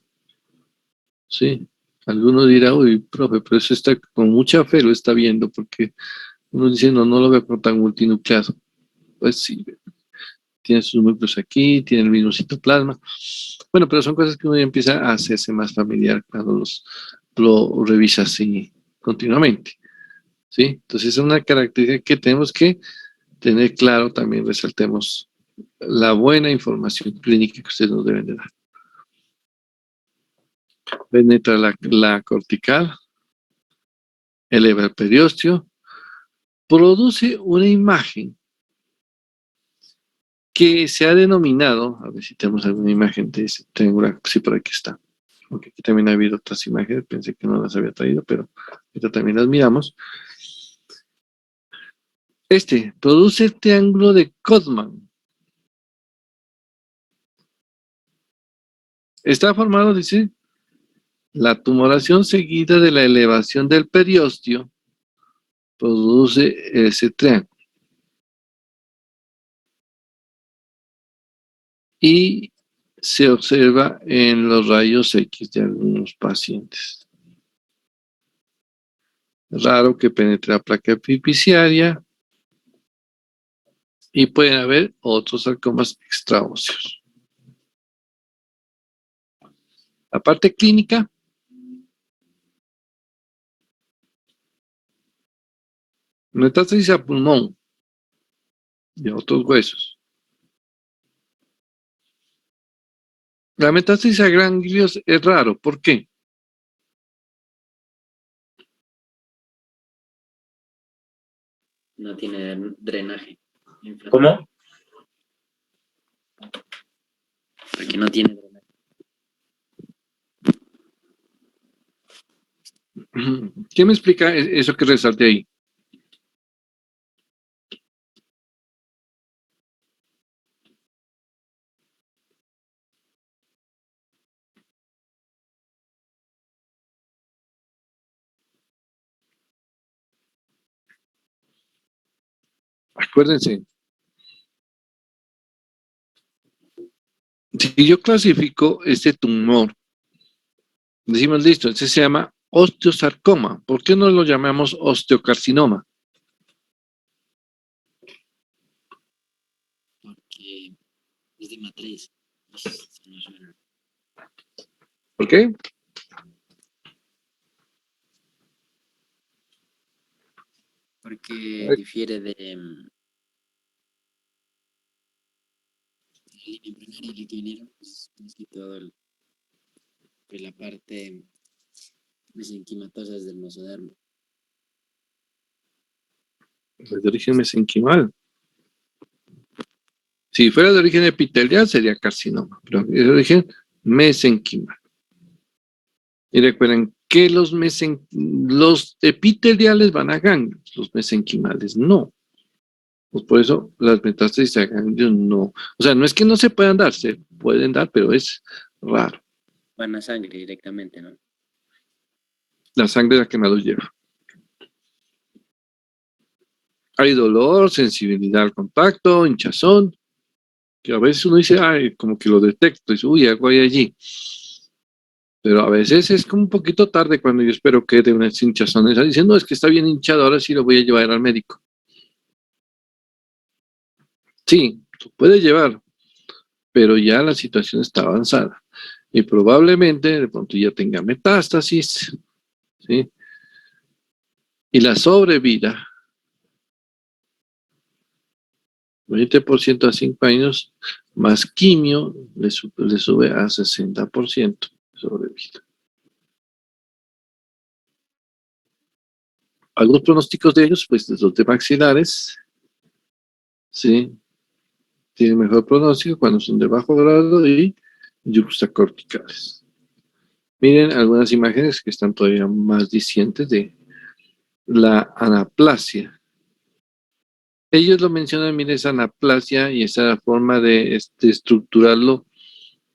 Sí. Alguno dirá, uy, profe, pero eso está con mucha fe, lo está viendo, porque uno dice, no, no lo veo como tan multinucleado. Pues sí, tiene sus núcleos aquí, tiene el mismo citoplasma. Bueno, pero son cosas que uno ya empieza a hacerse más familiar cuando lo revisa así continuamente. ¿Sí? Entonces es una característica que tenemos que tener claro, también resaltemos la buena información clínica que ustedes nos deben de dar. Penetra la cortical, eleva el periósteo, produce una imagen que se ha denominado, a ver si tenemos alguna imagen de ese triangular, sí, por aquí está. Aunque aquí también ha habido otras imágenes, pensé que no las había traído, pero ahorita también las miramos. Produce el triángulo de Codman. Está formado, dice, la tumoración seguida de la elevación del periósteo produce ese triángulo. Y se observa en los rayos X de algunos pacientes. Raro que penetre la placa epifisiaria y pueden haber otros sarcomas extraóseos. La parte clínica, metástasis a pulmón y a otros huesos. La metástasis a ganglios es raro. ¿Por qué? No tiene drenaje. ¿Cómo? Porque no tiene drenaje. ¿Quién me explica eso que resalte ahí? Acuérdense, si yo clasifico este tumor, decimos listo, ese se llama osteosarcoma. ¿Por qué no lo llamamos osteocarcinoma? Porque es de matriz. Eso no suena. ¿Por qué? Porque difiere de la línea embrionaria y litoinera, pues más que todo pues, la parte mesenquimatosa es del mesodermo. Es de origen mesenquimal. Si fuera de origen epitelial sería carcinoma, pero es de origen mesenquimal. Y recuerden que los epiteliales van a ganglios, los mesenquimales no. Pues por eso las metástasis a ganglios no. O sea, no es que no se puedan dar, se pueden dar, pero es raro. Van a sangre directamente, ¿no? La sangre es la que más los lleva. Hay dolor, sensibilidad al contacto, hinchazón, que a veces uno dice, ay, como que lo detecto, y dice, uy, algo hay allí. Pero a veces es como un poquito tarde cuando yo espero que de unas hinchazones, diciendo, no, es que está bien hinchado, ahora sí lo voy a llevar al médico. Sí, lo puede llevar, pero ya la situación está avanzada. Y probablemente de pronto ya tenga metástasis, ¿sí? Y la sobrevida, 20% a 5 años, más quimio, le sube a 60% de sobrevida. Algunos pronósticos de ellos, pues los de maxilares, ¿sí? Tienen mejor pronóstico cuando son de bajo grado y yuxtacorticales. Miren algunas imágenes que están todavía más dicientes de la anaplasia. Ellos lo mencionan, miren, esa anaplasia y esa forma de estructurarlo,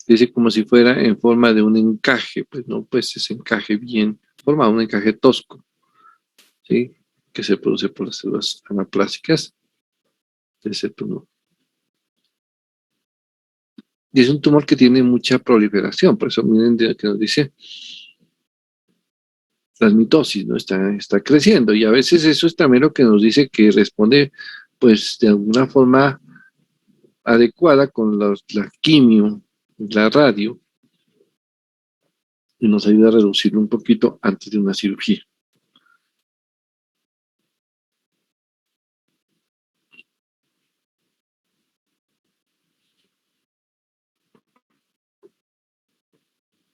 dice como si fuera en forma de un encaje, pues no, pues ese encaje bien, forma un encaje tosco, ¿sí? Que se produce por las células anaplásicas de ese tumor. Y es un tumor que tiene mucha proliferación, por eso miren que nos dice las mitosis, ¿no? Está creciendo y a veces eso es también lo que nos dice que responde pues de alguna forma adecuada con la quimio, la radio, y nos ayuda a reducirlo un poquito antes de una cirugía.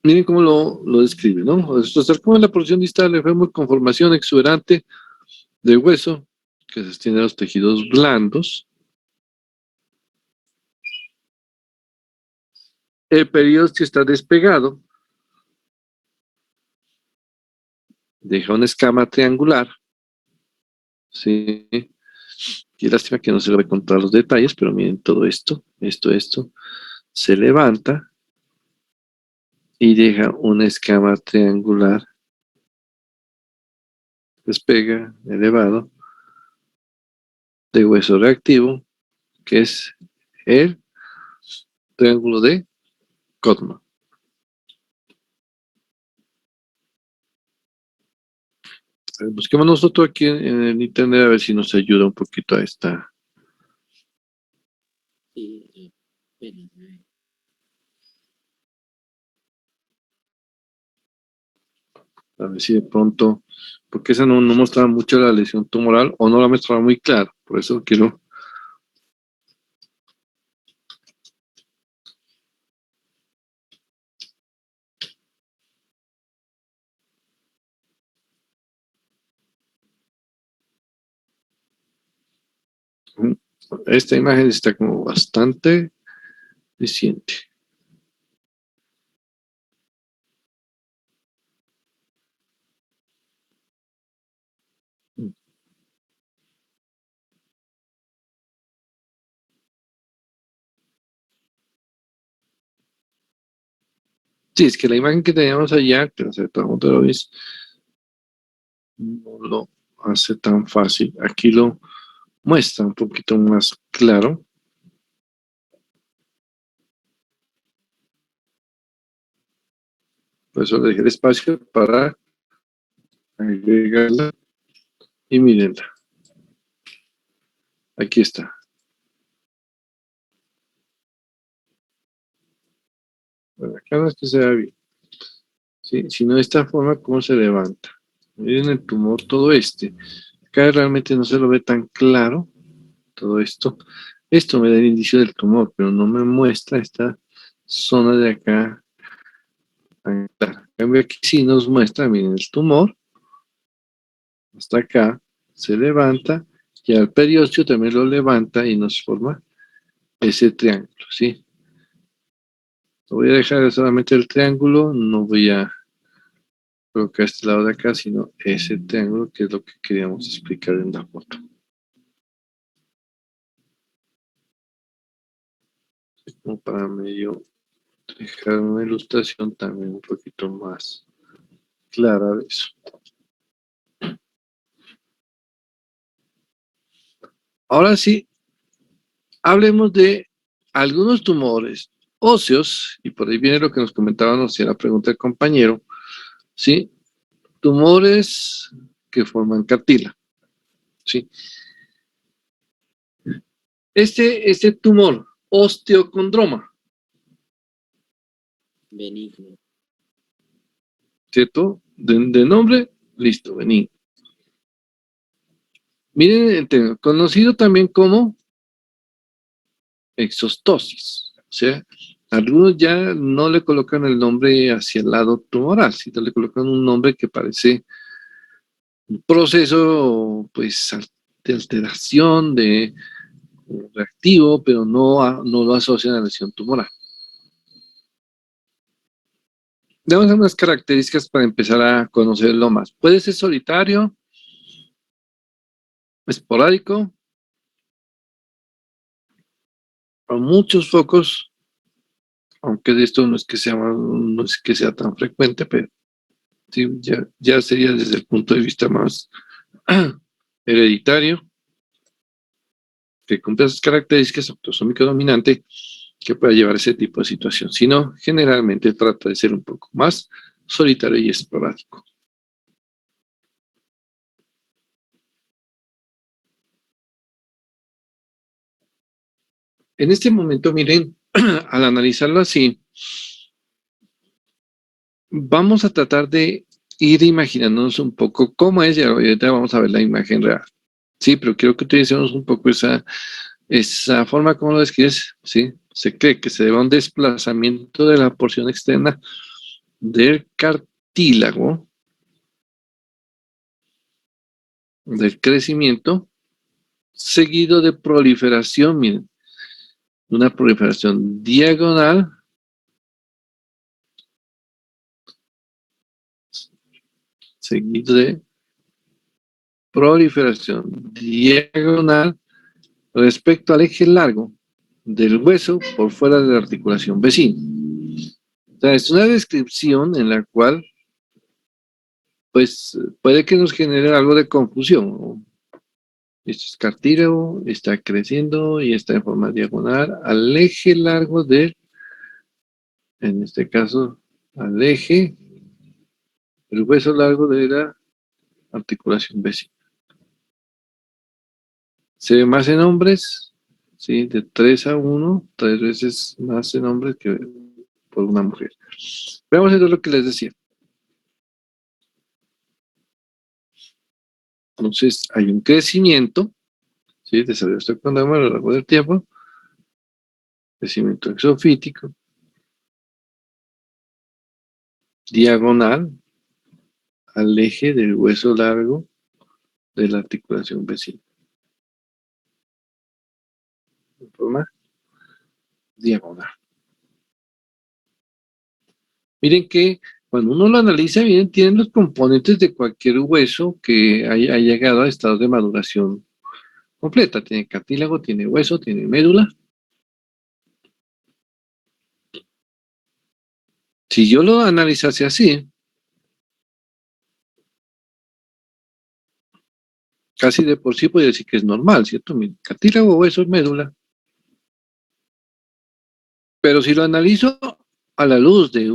Miren cómo lo describe, ¿no? Osteosarcoma en la porción distal del fémur con formación exuberante de hueso que sostiene los tejidos blandos. El periósteo está despegado, deja una escama triangular, ¿sí? Y lástima que no se le va a contar los detalles, pero miren todo esto, se levanta y deja una escama triangular, despega, elevado, de hueso reactivo, que es el triángulo de Codman. Busquemos nosotros aquí en el internet a ver si nos ayuda un poquito a esta. Sí, A ver si de pronto, porque esa no mostraba mucho la lesión tumoral o no la mostraba muy clara, por eso quiero. Esta imagen está como bastante eficiente. Sí, es que la imagen que teníamos allá, que aceptamos de Lovis, no lo hace tan fácil. Aquí lo muestra un poquito más claro. Por eso le dejé el espacio para agregarla y mírenla. Aquí está. Bueno, acá no es que se vea bien. ¿Sí? Sino de esta forma, cómo se levanta. Miren el tumor, todo este. Acá realmente no se lo ve tan claro, todo esto. Esto me da el indicio del tumor, pero no me muestra esta zona de acá. En cambio aquí sí nos muestra, miren, el tumor, hasta acá, se levanta, y al periósteo también lo levanta y nos forma ese triángulo, ¿sí? Voy a dejar solamente el triángulo, no voy a colocar este lado de acá, sino ese triángulo, que es lo que queríamos explicar en la foto. Como para medio dejar una ilustración también un poquito más clara de eso. Ahora sí, hablemos de algunos tumores óseos, y por ahí viene lo que nos comentábamos en la pregunta del compañero, ¿sí? Tumores que forman cartílago, ¿sí? Este tumor, osteocondroma, Benigno. ¿cierto? De nombre, listo, benigno. Miren el tema, conocido también como exostosis. O sea, algunos ya no le colocan el nombre hacia el lado tumoral, sino le colocan un nombre que parece un proceso, pues, de alteración, de reactivo, pero no lo asocian a lesión tumoral. Damos unas características para empezar a conocerlo más. Puede ser solitario, esporádico, o muchos focos, aunque de esto no es que sea tan frecuente, pero sí, ya sería desde el punto de vista más hereditario, que cumple esas características, autosómico dominante, que pueda llevar a ese tipo de situación. Si no, generalmente trata de ser un poco más solitario y esporádico. En este momento, miren, al analizarlo así, vamos a tratar de ir imaginándonos un poco cómo es, y ahorita vamos a ver la imagen real. Sí, pero quiero que utilicemos un poco esa forma como lo describes, ¿sí? Se cree que se debe a un desplazamiento de la porción externa del cartílago, del crecimiento, seguido de proliferación, miren, una proliferación diagonal, seguido de proliferación diagonal respecto al eje largo del hueso por fuera de la articulación vecina. O sea, es una descripción en la cual, pues, puede que nos genere algo de confusión, ¿no? Esto es cartílago, está creciendo y está en forma diagonal al eje largo del, en este caso, al eje, el hueso largo de la articulación vecina. Se ve más en hombres, ¿sí? De 3 a 1, 3 veces más en hombres que por una mujer. Veamos entonces lo que les decía. Entonces, hay un crecimiento, ¿sí? Desarrollo osteocondroma a lo largo del tiempo, crecimiento exofítico, diagonal al eje del hueso largo de la articulación vecina. en forma diagonal. Miren que cuando uno lo analiza bien, tienen los componentes de cualquier hueso que haya llegado a estado de maduración completa. Tiene cartílago, tiene hueso, tiene médula. Si yo lo analizase así, casi de por sí puedo decir que es normal, ¿cierto? Mi cartílago, hueso, médula. Pero si lo analizo a la luz de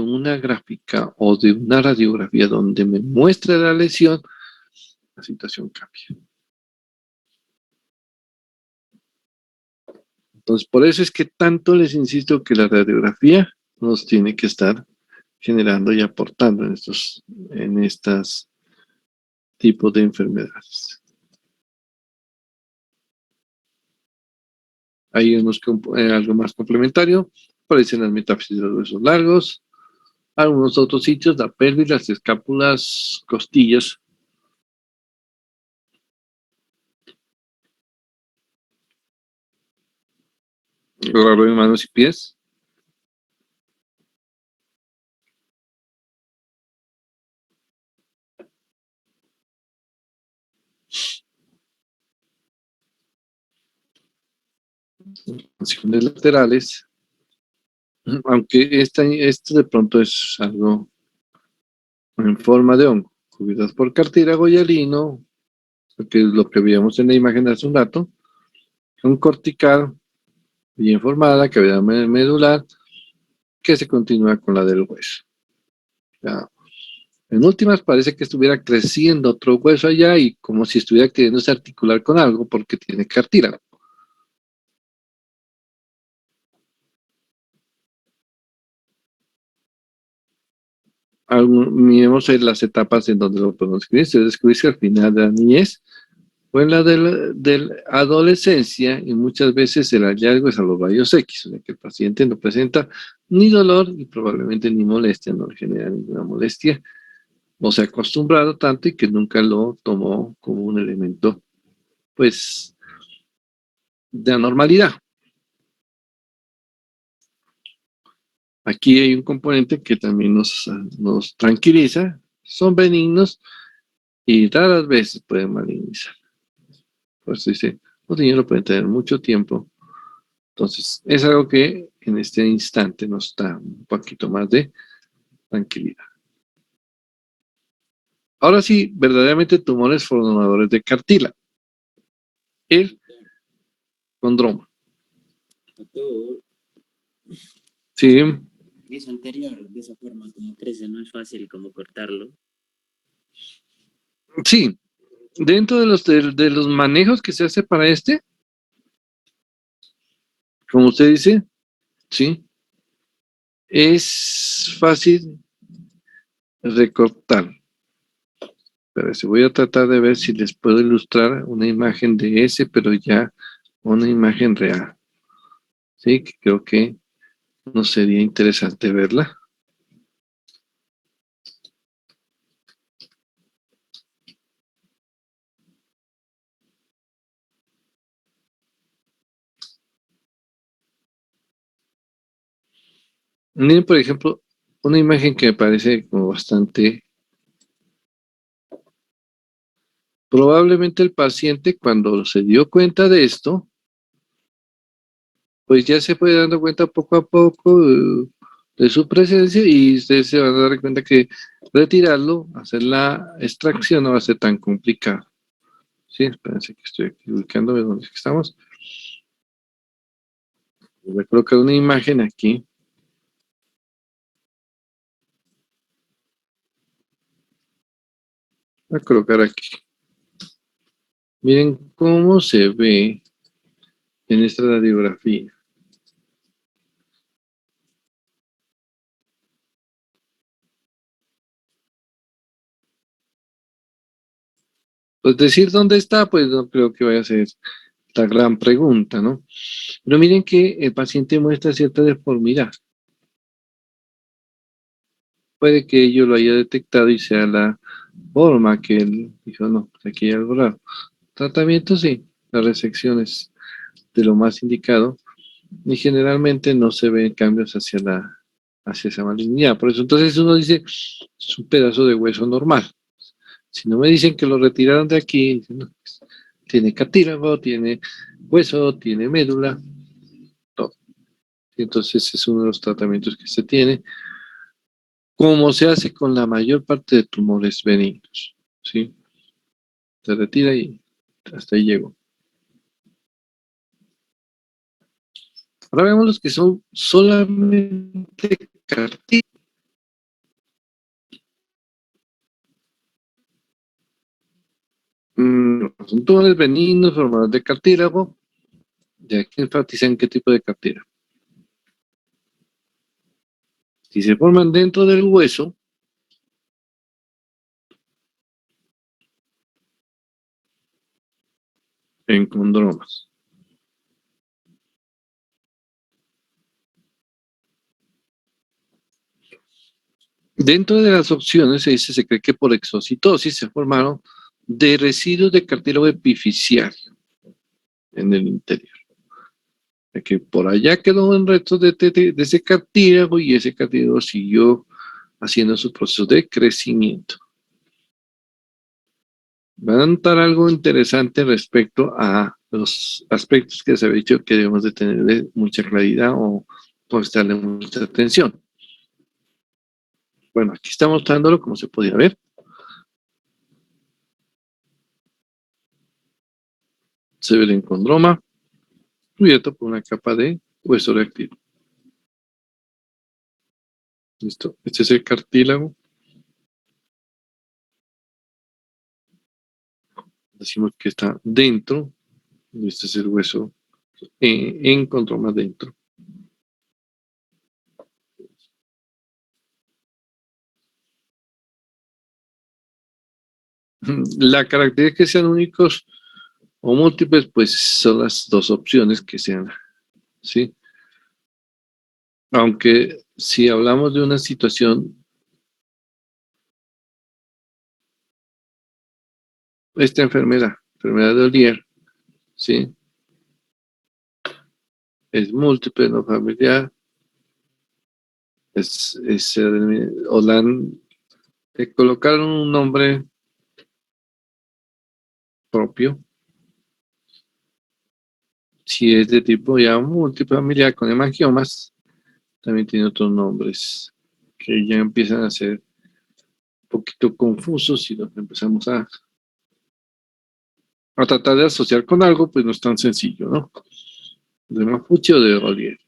una gráfica o de una radiografía donde me muestra la lesión, la situación cambia. Entonces, por eso es que tanto les insisto que la radiografía nos tiene que estar generando y aportando en estos tipos de enfermedades. Hay algo más complementario, aparecen las metáfisis de los huesos largos, algunos otros sitios, la pelvis, las escápulas, costillas. Agarro de manos y pies. Funciones laterales, aunque esto de pronto es algo en forma de hongo, cubiertas por cartílago hialino, que es lo que veíamos en la imagen hace un rato, un cortical bien formada, cavidad medular, que se continúa con la del hueso. Ya. En últimas parece que estuviera creciendo otro hueso allá y como si estuviera queriéndose articular con algo porque tiene cartílago. Miremos las etapas en donde lo podemos escribir. Se descubre al final de la niñez o en la de la adolescencia, y muchas veces el hallazgo es a los rayos X, o sea que el paciente no presenta ni dolor y probablemente ni molestia, no le genera ninguna molestia, o se ha acostumbrado tanto y que nunca lo tomó como un elemento, pues, de anormalidad. Aquí hay un componente que también nos tranquiliza, son benignos y raras veces pueden malignizar. Por eso dice, los niños lo pueden tener mucho tiempo. Entonces, es algo que en este instante nos da un poquito más de tranquilidad. Ahora sí, verdaderamente tumores formadores de cartílago. El condroma. Doctor, Sí, eso anterior, de esa forma como crece, no es fácil como cortarlo. sí. Dentro de los manejos que se hace para como usted dice, sí, es fácil recortar. Pero si voy a tratar de ver si les puedo ilustrar una imagen de pero ya una imagen real. Sí, que creo que nos sería interesante verla. Miren, por ejemplo, una imagen que me parece como bastante. Probablemente el paciente, cuando se dio cuenta de esto, pues ya se fue dando cuenta poco a poco de su presencia y ustedes se van a dar cuenta que retirarlo, hacer la extracción no va a ser tan complicado. Sí, espérense que estoy aquí ubicándome donde es que estamos. Voy a colocar una imagen aquí. Voy a colocar aquí. Miren cómo se ve en esta radiografía. Pues decir dónde está, pues no creo que vaya a ser la gran pregunta, ¿no? Pero miren que el paciente muestra cierta deformidad. Puede que ello lo haya detectado y sea la forma que él dijo, no, pues aquí hay algo raro. Tratamiento sí, la resección es de lo más indicado, y generalmente no se ven cambios hacia esa malignidad. Por eso entonces uno dice, es un pedazo de hueso normal. Si no me dicen que lo retiraron de aquí, dicen, no, pues, tiene cartílago, tiene hueso, tiene médula, todo. Y entonces es uno de los tratamientos que se tiene, como se hace con la mayor parte de tumores benignos, ¿sí? Se retira y hasta ahí llegó. Ahora vemos los que son solamente cartílagos. Son tumores benignos formados de cartílago. Ya que enfatizan qué tipo de cartílago. Si se forman dentro del hueso, en condromas. Dentro de las opciones se cree que por exocitosis se formaron de residuos de cartílago epifisiario en el interior. Que por allá quedó un resto de ese cartílago y ese cartílago siguió haciendo su proceso de crecimiento. Van a notar algo interesante respecto a los aspectos que se había dicho que debemos de tener mucha claridad o prestarle mucha atención. Bueno, aquí está mostrándolo como se podía ver. Se ve el encondroma cubierto por una capa de hueso reactivo. Listo. Este es el cartílago. Decimos que está dentro. Y este es el hueso encondroma dentro. La característica que sean únicos o múltiples, pues son las dos opciones que sean, ¿sí? Aunque si hablamos de una situación, esta enfermedad de Ollier, ¿sí? Es múltiple, no familiar, o le colocaron un nombre propio. Si es de tipo ya múltiple familiar con hemangiomas, también tiene otros nombres que ya empiezan a ser un poquito confusos y los empezamos a tratar de asociar con algo, pues no es tan sencillo, ¿no? De Mapuche o de Ollier.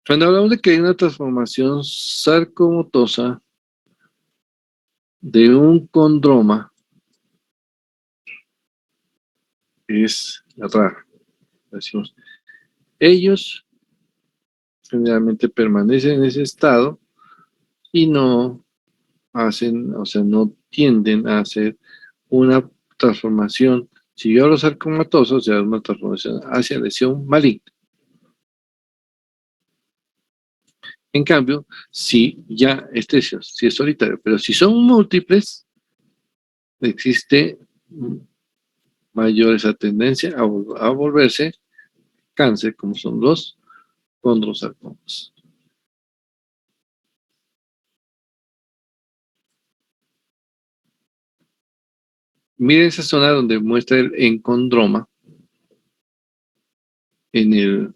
Cuando hablamos de que hay una transformación sarcomatosa de un condroma, es rara. Decimos, ellos generalmente permanecen en ese estado y no hacen, o sea, no tienden a hacer una transformación. Si yo hablo sarcomatoso, o sea, una transformación hacia lesión maligna. En cambio, si ya si es solitario, pero si son múltiples, existe mayor esa tendencia a volverse cáncer, como son los condrosarcomas. Miren esa zona donde muestra el encondroma en el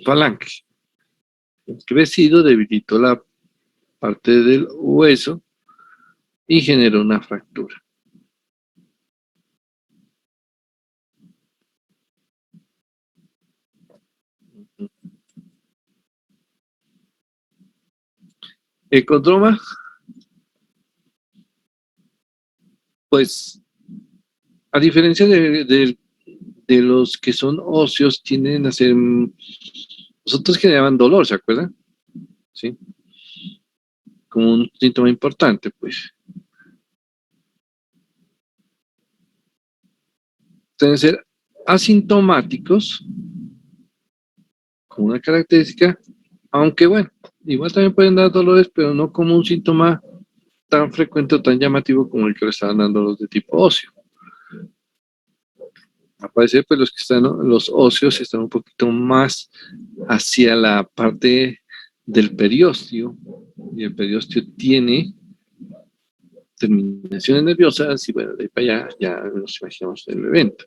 falange. El crecido debilitó la parte del hueso y generó una fractura. El condroma, pues, a diferencia de los que son óseos, tienden a ser, nosotros generaban dolor, ¿se acuerdan? ¿Sí? Como un síntoma importante, pues. Deben ser asintomáticos, como una característica, aunque bueno, igual también pueden dar dolores, pero no como un síntoma tan frecuente o tan llamativo como el que le estaban dando los de tipo óseo. Aparecer, pues los que están, ¿no? Los óseos están un poquito más hacia la parte del periósteo, y el periósteo tiene terminaciones nerviosas, y bueno, de ahí para allá ya nos imaginamos el evento.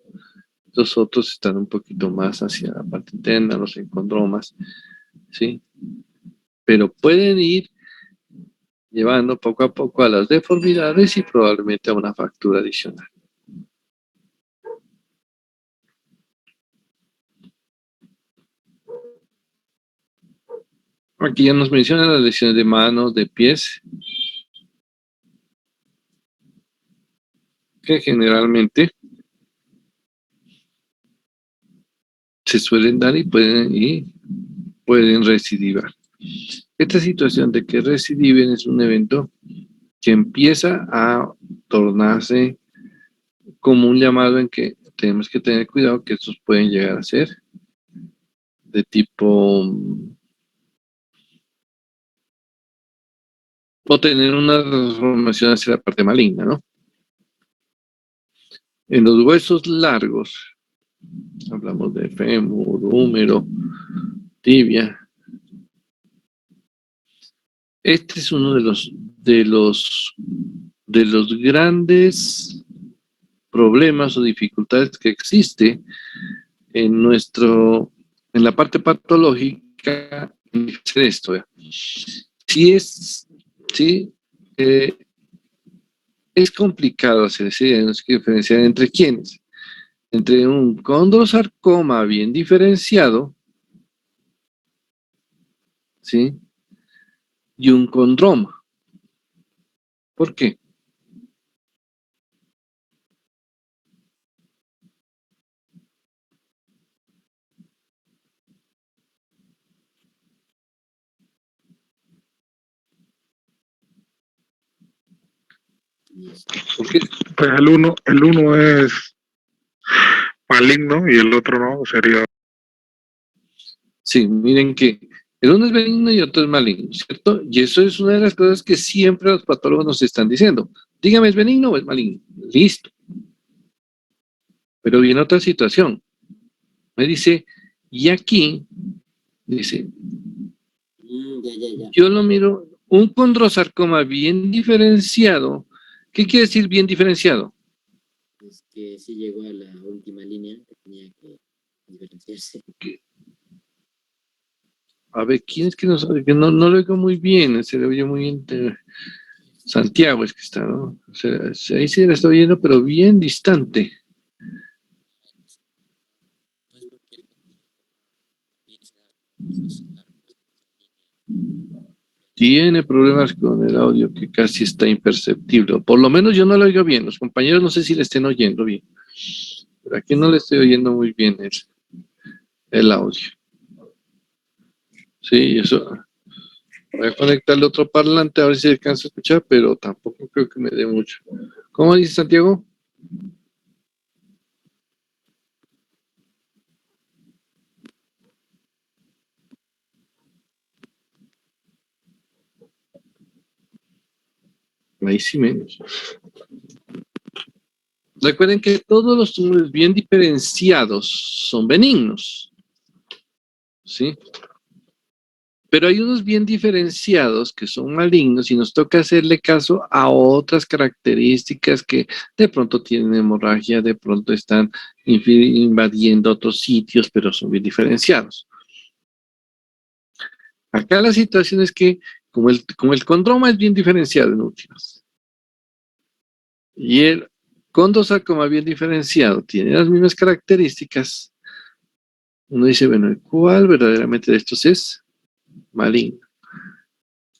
Los otros están un poquito más hacia la parte interna, los encondromas, ¿sí? Pero pueden ir llevando poco a poco a las deformidades y probablemente a una fractura adicional. Aquí ya nos mencionan las lesiones de manos, de pies, que generalmente se suelen dar y pueden recidivar. Esta situación de que recidiven es un evento que empieza a tornarse como un llamado en que tenemos que tener cuidado que estos pueden llegar a ser de tipo o tener una transformación hacia la parte maligna, ¿no? En los huesos largos, hablamos de fémur, húmero, tibia. Este es uno de los grandes problemas o dificultades que existe en en la parte patológica de esto. Sí, eh, es complicado hacer ese diagnóstico, diferenciar entre quiénes. Entre un condrosarcoma bien diferenciado, ¿sí? Y un condroma. ¿Por qué? Porque Pues el uno es maligno y el otro no, sería. sí, miren que el uno es benigno y otro es maligno, ¿cierto? Y eso es una de las cosas que siempre los patólogos nos están diciendo. Dígame, ¿es benigno o es maligno? Listo. Pero viene otra situación. Me dice, y aquí, dice, Ya. yo lo miro, un condrosarcoma bien diferenciado. ¿Qué quiere decir bien diferenciado? Es que sí llegó a la última línea que tenía que diferenciarse. A ver, ¿quién es que no sabe? Que no lo oigo muy bien, se le oye muy bien. Santiago es que está, ¿no? O sea, ahí sí la estoy oyendo, pero bien distante. Tiene problemas con el audio que casi está imperceptible. Por lo menos yo no lo oigo bien. Los compañeros no sé si le estén oyendo bien. Pero aquí no le estoy oyendo muy bien el audio. Sí, eso. Voy a conectarle otro parlante a ver si alcanzo a escuchar, pero tampoco creo que me dé mucho. ¿Cómo dice Santiago? Ahí sí menos. Recuerden que todos los tumores bien diferenciados son benignos, ¿sí? Pero hay unos bien diferenciados que son malignos y nos toca hacerle caso a otras características que de pronto tienen hemorragia, de pronto están invadiendo otros sitios, pero son bien diferenciados. Acá la situación es que como el condroma es bien diferenciado en últimas, y el condrosarcoma bien diferenciado tiene las mismas características, uno dice, bueno, ¿cuál verdaderamente de estos es maligno?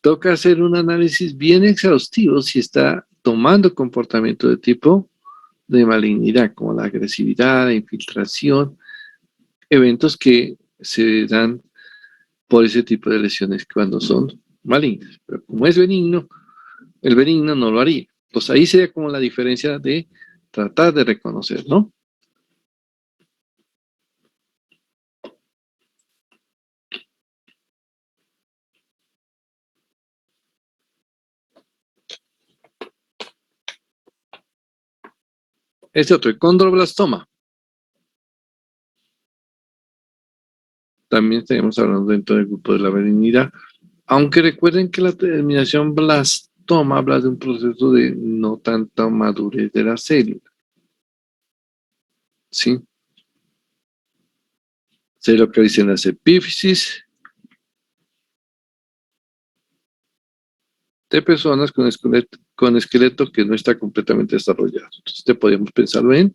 Toca hacer un análisis bien exhaustivo si está tomando comportamiento de tipo de malignidad, como la agresividad, la infiltración, eventos que se dan por ese tipo de lesiones cuando son malignas. Pero como es benigno, el benigno no lo haría. Pues ahí sería como la diferencia de tratar de reconocer, ¿no? Este otro, el condroblastoma. también estaríamos hablando dentro del grupo de la benignidad. Aunque recuerden que la terminación blastoma habla de un proceso de no tanta madurez de la célula. ¿Sí? Se localiza en las epífisis de personas con esqueleto que no está completamente desarrollado. Entonces, podríamos pensarlo en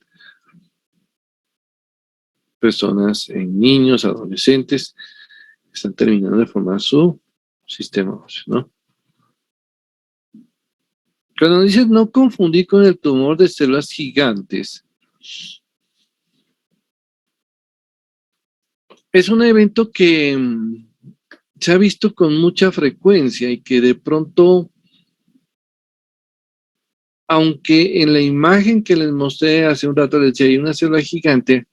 personas, en niños, adolescentes, que están terminando de formar su sistema óseo, ¿no? Cuando dices no confundir con el tumor de células gigantes, es un evento que se ha visto con mucha frecuencia y que de pronto, aunque en la imagen que les mostré hace un rato les decía hay una célula gigante,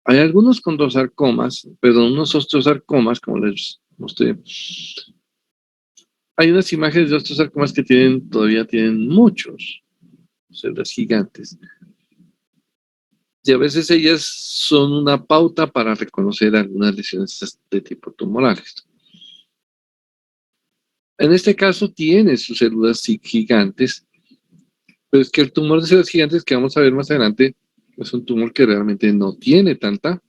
hay algunos condrosarcomas, perdón, unos osteosarcomas, como les mostré. Hay unas imágenes de osteosarcomas que todavía tienen muchos células gigantes. Y a veces ellas son una pauta para reconocer algunas lesiones de tipo tumorales. En este caso tiene sus células gigantes, pero es que el tumor de células gigantes que vamos a ver más adelante es un tumor que realmente no tiene tanta.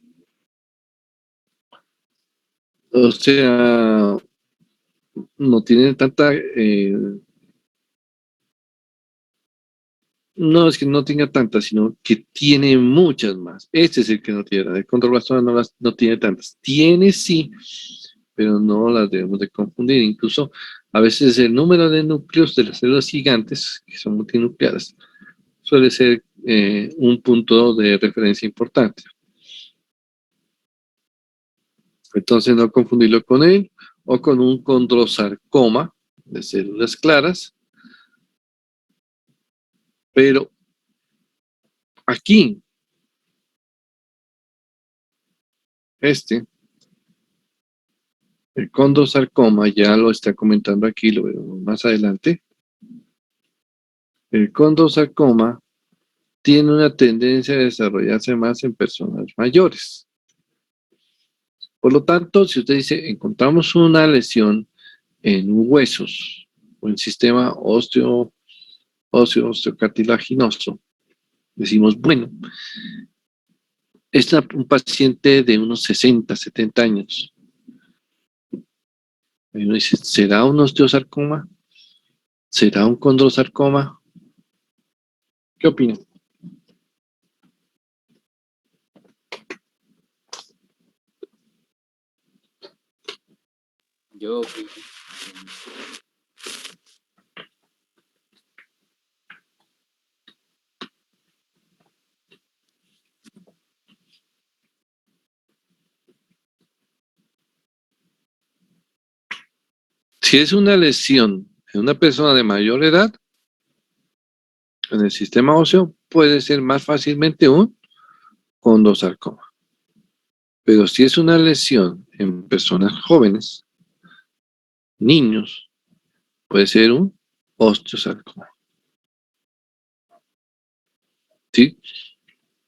O sea, no tiene tanta. No es que no tenga tantas, sino que tiene muchas más. Este es el que no tiene. El condroblastoma no tiene tantas. Tiene sí, pero no las debemos de confundir. Incluso a veces el número de núcleos de las células gigantes, que son multinucleadas, suele ser un punto de referencia importante. Entonces no confundirlo con él o con un condrosarcoma de células claras. Pero aquí, el condrosarcoma, ya lo está comentando aquí, lo veo más adelante. El condrosarcoma tiene una tendencia a desarrollarse más en personas mayores. Por lo tanto, si usted dice, encontramos una lesión en huesos o en sistema osteocartilaginoso, decimos, bueno, es un paciente de unos 60, 70 años. Y uno dice, ¿será un osteosarcoma? ¿Será un condrosarcoma? ¿Qué opina? Yo, Si es una lesión en una persona de mayor edad, en el sistema óseo, puede ser más fácilmente un condrosarcoma. Pero si es una lesión en personas jóvenes, niños, puede ser un osteosarcoma. ¿Sí?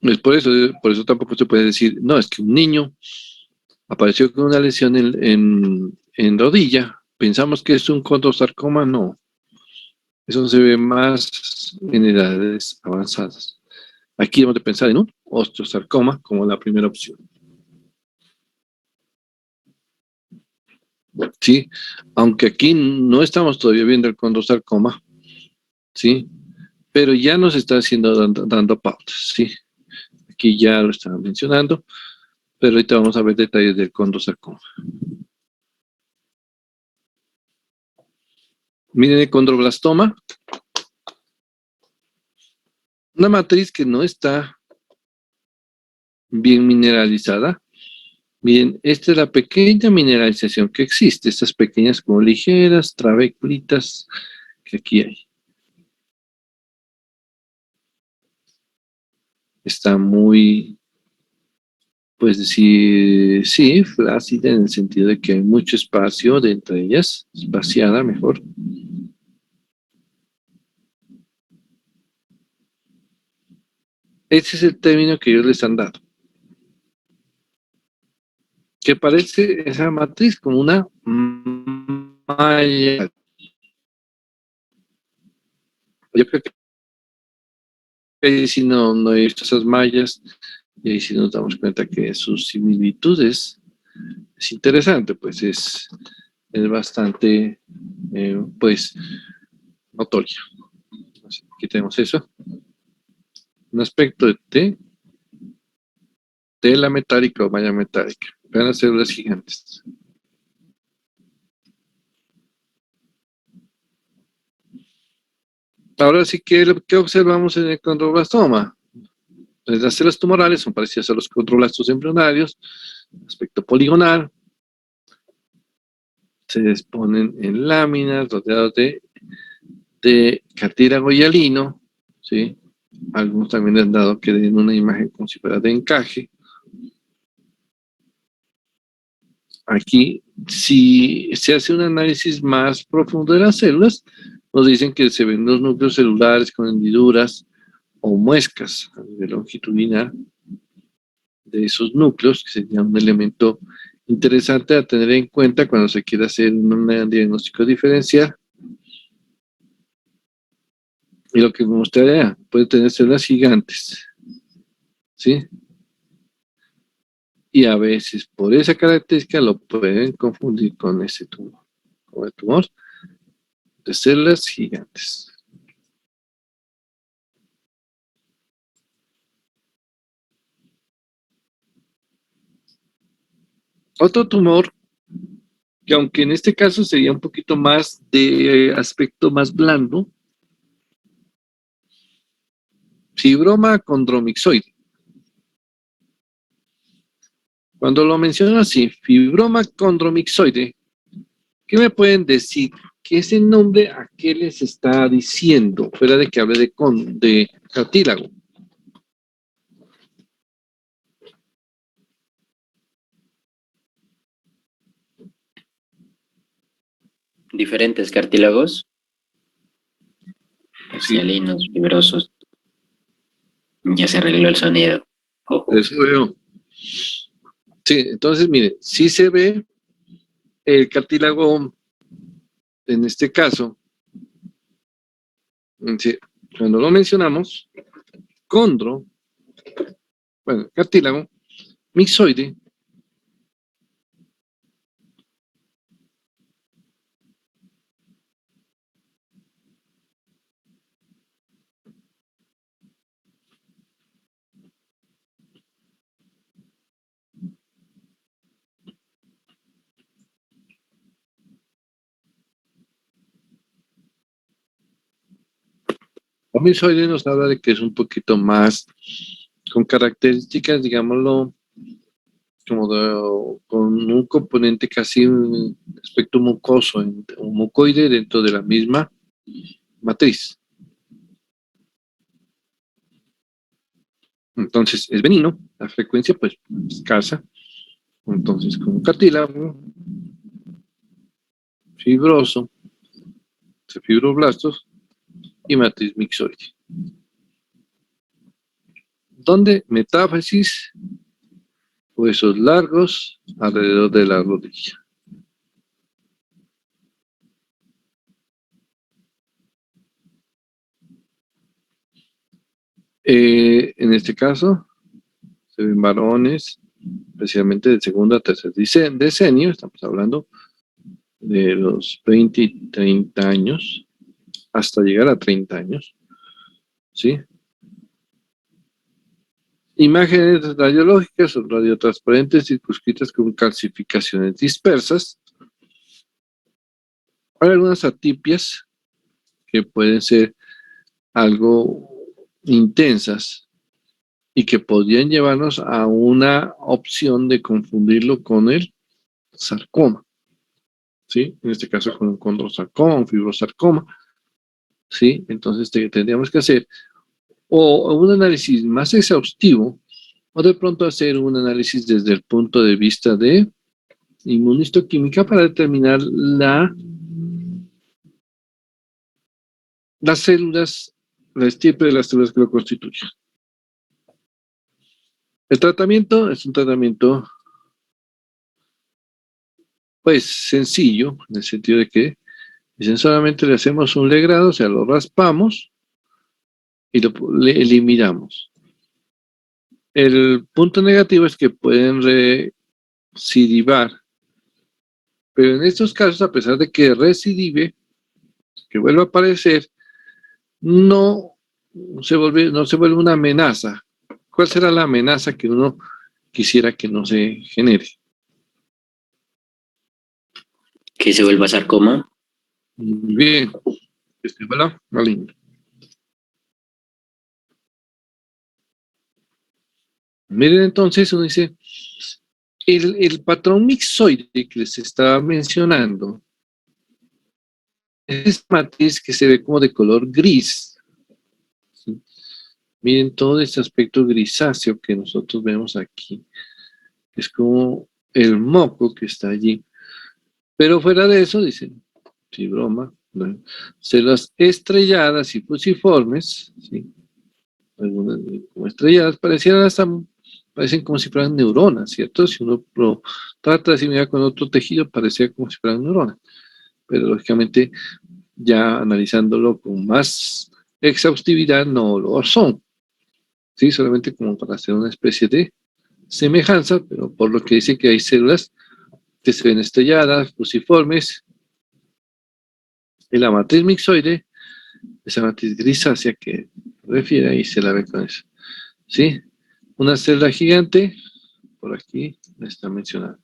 Es por eso tampoco se puede decir, no, es que un niño apareció con una lesión en rodilla, pensamos que es un condrosarcoma, no. Eso se ve más en edades avanzadas. Aquí hemos de pensar en un osteosarcoma como la primera opción. ¿Sí? Aunque aquí no estamos todavía viendo el condrosarcoma, ¿sí? Pero ya nos está dando pautas, ¿sí? Aquí ya lo estaba mencionando, pero ahorita vamos a ver detalles del condrosarcoma. Miren el condroblastoma, una matriz que no está bien mineralizada. Miren, esta es la pequeña mineralización que existe, estas pequeñas como ligeras trabéculitas que aquí hay. Está muy, pues decir, sí, flácida en el sentido de que hay mucho espacio de entre ellas, espaciada mejor. Ese es el término que ellos les han dado. que parece esa matriz como una malla. Yo creo que ahí sí no he visto esas mallas, y ahí sí nos damos cuenta que sus similitudes es interesante, pues es bastante, pues, notorio. Aquí tenemos eso. Un aspecto de tela metálica o malla metálica. Vean las células gigantes. Ahora sí que ¿qué observamos en el condroblastoma? Pues las células tumorales son parecidas a los condroblastos embrionarios, aspecto poligonal, se disponen en láminas rodeados de cartílago hialino, ¿sí? Algunos también han dado que den una imagen como si fuera de encaje. Aquí, si se hace un análisis más profundo de las células, nos dicen que se ven los núcleos celulares con hendiduras o muescas a nivel longitudinal de esos núcleos, que sería un elemento interesante a tener en cuenta cuando se quiera hacer un diagnóstico diferencial. Y lo que me gustaría, puede tener células gigantes, ¿sí? Y a veces por esa característica lo pueden confundir con ese tumor, con el tumor de células gigantes. Otro tumor, que aunque en este caso sería un poquito más de aspecto más blando, fibroma condromixoide. Cuando lo menciono así, fibroma condromixoide, ¿qué me pueden decir? ¿Qué ese nombre a qué les está diciendo? Fuera de que hable de cartílago. Diferentes cartílagos, Sí. hialinos, fibrosos. Ya se arregló el sonido. Eso veo. Sí, entonces, mire, sí se ve el cartílago, en este caso, sí, cuando lo mencionamos, condro, bueno, cartílago, mixoide, o mixoide nos habla de que es un poquito más con características, digámoslo, con un componente casi un aspecto mucoso, un mucoide dentro de la misma matriz. Entonces es benigno, la frecuencia pues escasa. Entonces con cartílago, fibroso, fibroblastos y matriz mixoide. ¿Dónde? Metástasis, huesos largos alrededor de la rodilla. En este caso, se ven varones, especialmente de segundo a tercer decenio, estamos hablando de los 20 y 30 años, hasta llegar a 30 años, ¿sí? Imágenes radiológicas son radiotransparentes circunscritas con calcificaciones dispersas. Hay algunas atipias que pueden ser algo intensas y que podrían llevarnos a una opción de confundirlo con el sarcoma, ¿sí? En este caso con un condrosarcoma, un fibrosarcoma, ¿sí? Entonces tendríamos que hacer o un análisis más exhaustivo o de pronto hacer un análisis desde el punto de vista de inmunistoquímica para determinar las células, la estirpe de las células que lo constituyen. El tratamiento es un tratamiento pues sencillo, en el sentido de que dicen solamente le hacemos un legrado, o sea, lo raspamos y le eliminamos. El punto negativo es que pueden recidivar, pero en estos casos, a pesar de que recidive, que vuelva a aparecer, no se vuelve una amenaza. ¿Cuál será la amenaza que uno quisiera que no se genere? Que se vuelva sarcoma. Muy bien. ¿Verdad? Vale. Miren, entonces uno dice, el patrón mixoide que les estaba mencionando es esta matriz que se ve como de color gris. ¿Sí? Miren todo este aspecto grisáceo que nosotros vemos aquí. Es como el moco que está allí. Pero fuera de eso, dicen, sí, broma, ¿no? Células estrelladas y fusiformes, ¿sí? Algunas como estrelladas, parecen como si fueran neuronas, ¿cierto? Si uno lo trata de asimilar con otro tejido, parecía como si fueran neuronas. Pero lógicamente, ya analizándolo con más exhaustividad, no lo son. ¿Sí? Solamente como para hacer una especie de semejanza, pero por lo que dice que hay células que se ven estrelladas, fusiformes, y la matriz mixoide, esa matriz grisácea que refiere, ahí se la ve con eso. ¿Sí? Una célula gigante, por aquí me está mencionando.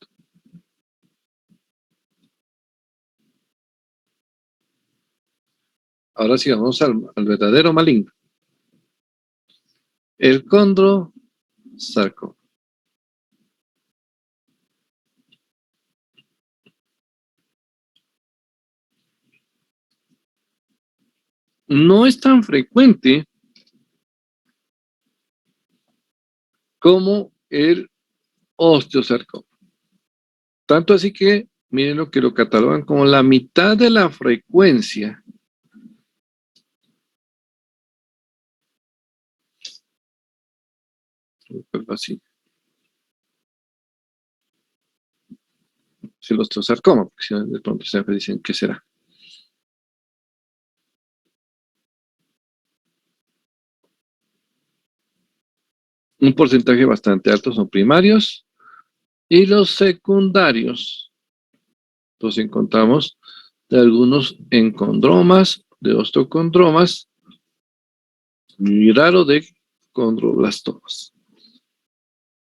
Ahora sí vamos al verdadero maligno. El condrosarcoma. No es tan frecuente como el osteosarcoma. Tanto así que, miren lo que lo catalogan como la mitad de la frecuencia. Algo así. Es el osteosarcoma, porque si no, de pronto siempre dicen, ¿qué será? Un porcentaje bastante alto son primarios y los secundarios. Los encontramos de algunos encondromas, de osteocondromas, muy raro de condroblastomas.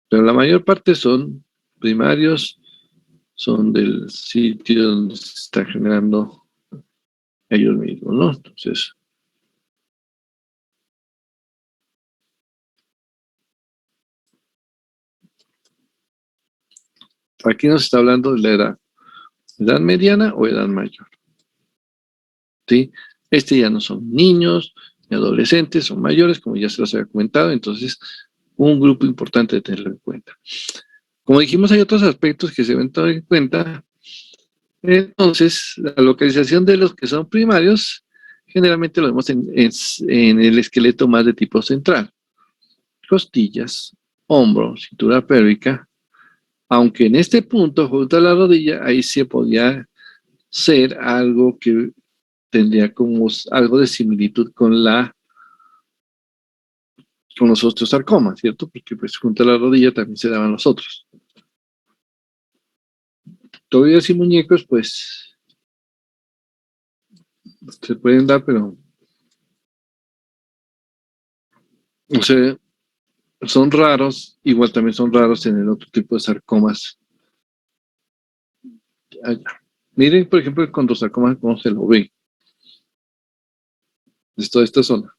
Pero la mayor parte son primarios, son del sitio donde se está generando ellos mismos, ¿no? Entonces, aquí nos está hablando de la edad mediana o edad mayor. ¿Sí? Ya no son niños, ni adolescentes, son mayores, como ya se los había comentado, entonces un grupo importante de tenerlo en cuenta. Como dijimos, hay otros aspectos que se deben tener en cuenta. Entonces, la localización de los que son primarios, generalmente lo vemos en el esqueleto más de tipo central. Costillas, hombro, cintura pélvica, aunque en este punto, junto a la rodilla, ahí sí podía ser algo que tendría como algo de similitud con los osteosarcomas, ¿cierto? Porque pues junto a la rodilla también se daban los otros. Tobillos y muñecos, pues, se pueden dar, pero, o sea, son raros, igual también son raros en el otro tipo de sarcomas. Allá. Miren, por ejemplo, el condrosarcoma, cómo se lo ve. Es toda esta zona.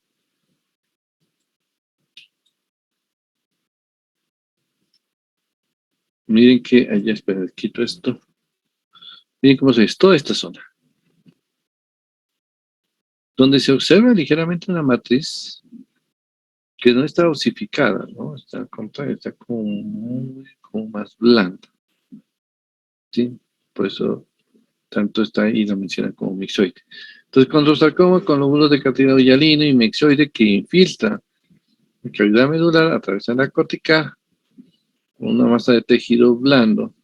Miren que allá, espera, quito esto. Miren cómo se ve toda esta zona. Donde se observa ligeramente una matriz que no está osificada, ¿no? Está como más blanda. ¿Sí? Por eso tanto está ahí y lo menciona como mixoide. Entonces, condrosarcoma con lóbulos de cartílago hialino y mixoide que infiltra la cavidad medular, atraviesa la cortical, una masa de tejido blando.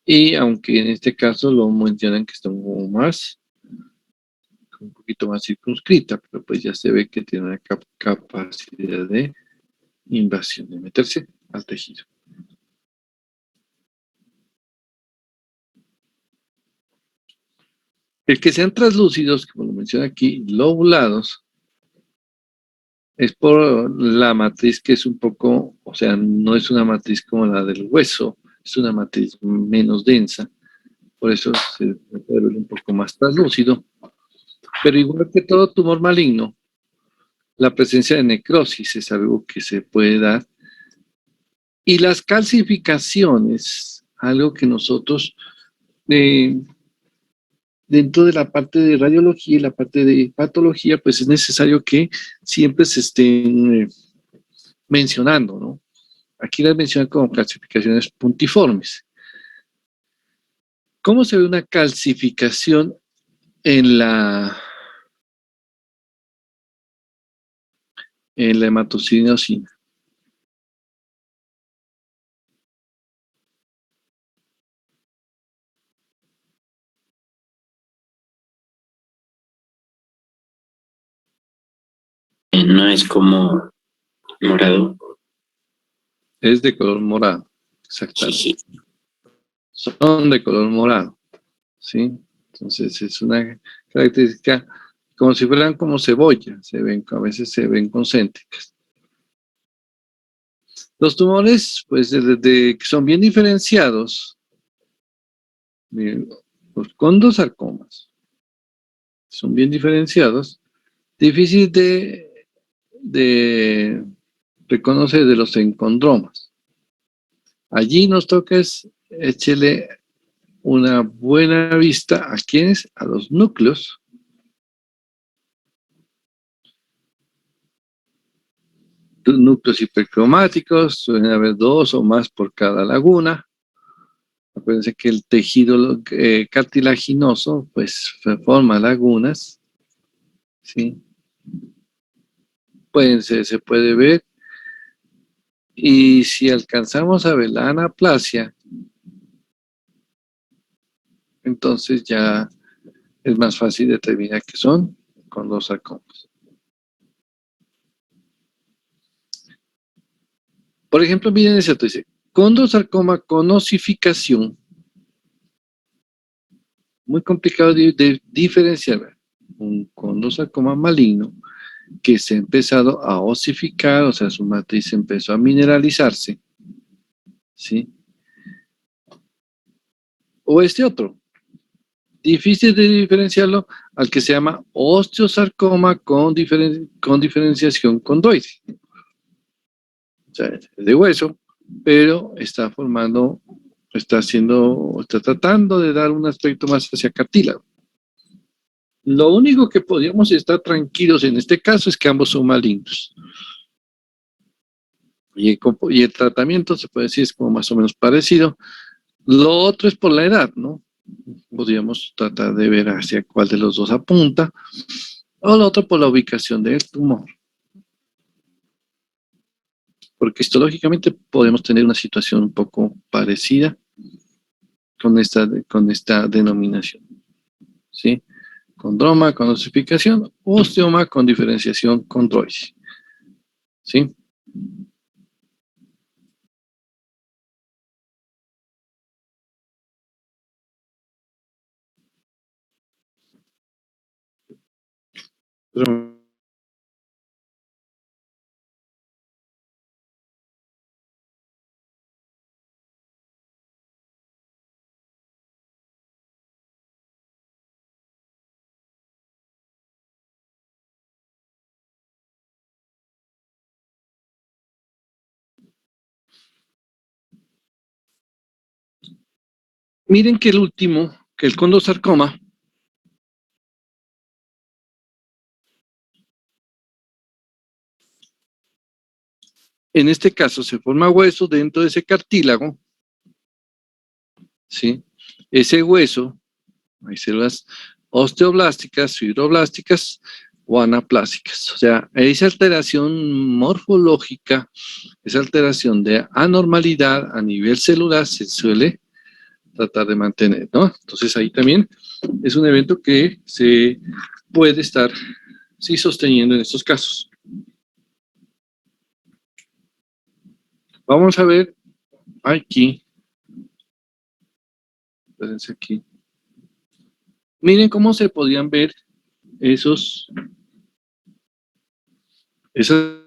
Y aunque en este caso lo mencionan que está un poquito más circunscrita, pero pues ya se ve que tiene una capacidad de invasión, de meterse al tejido. El que sean translúcidos, como lo menciona aquí, lobulados, es por la matriz que es un poco, o sea, no es una matriz como la del hueso, es una matriz menos densa, por eso se puede ver un poco más translúcido. Pero igual que todo tumor maligno, la presencia de necrosis es algo que se puede dar. Y las calcificaciones, algo que nosotros, dentro de la parte de radiología y la parte de patología, pues es necesario que siempre se estén mencionando, ¿no? Aquí las mencionan como calcificaciones puntiformes. ¿Cómo se ve una calcificación en la hematocineosina? No es como morado. Es de color morado, exactamente. Sí. Son de color morado, ¿sí? Entonces es una característica como si fueran como cebolla, a veces se ven concéntricas. Los tumores, pues desde que son bien diferenciados, miren, los condrosarcomas son bien diferenciados, difícil de reconocer de los encondromas. Allí nos toca échele una buena vista a quienes, a los núcleos. Núcleos hipercromáticos, suelen haber 2 o más por cada laguna. Acuérdense que el tejido cartilaginoso pues forma lagunas, ¿sí? Se puede ver, y si alcanzamos a ver la anaplasia, entonces ya es más fácil determinar que son condrosarcomas. Por ejemplo, miren ese otro, dice, condrosarcoma con osificación. Muy complicado de diferenciar. Un condrosarcoma maligno que se ha empezado a osificar, o sea, su matriz empezó a mineralizarse, ¿sí? O este otro, difícil de diferenciarlo, al que se llama osteosarcoma con diferenciación condoide. O sea, es de hueso, pero está tratando de dar un aspecto más hacia cartílago. Lo único que podríamos estar tranquilos en este caso es que ambos son malignos. Y el tratamiento, se puede decir, es como más o menos parecido. Lo otro es por la edad, ¿no? Podríamos tratar de ver hacia cuál de los dos apunta. O lo otro por la ubicación del tumor. Porque histológicamente podemos tener una situación un poco parecida con esta denominación. ¿Sí? Condroma con osificación, osteoma con diferenciación condroide. ¿Sí? Miren que el último, que el condrosarcoma, en este caso se forma hueso dentro de ese cartílago, ¿sí? Ese hueso, hay células osteoblásticas, fibroblásticas o anaplásicas. O sea, esa alteración morfológica, esa alteración de anormalidad a nivel celular se suele tratar de mantener, ¿no? Entonces ahí también es un evento que se puede estar, sí, sosteniendo en estos casos. Vamos a ver aquí. Espérense aquí. Miren cómo se podían ver esas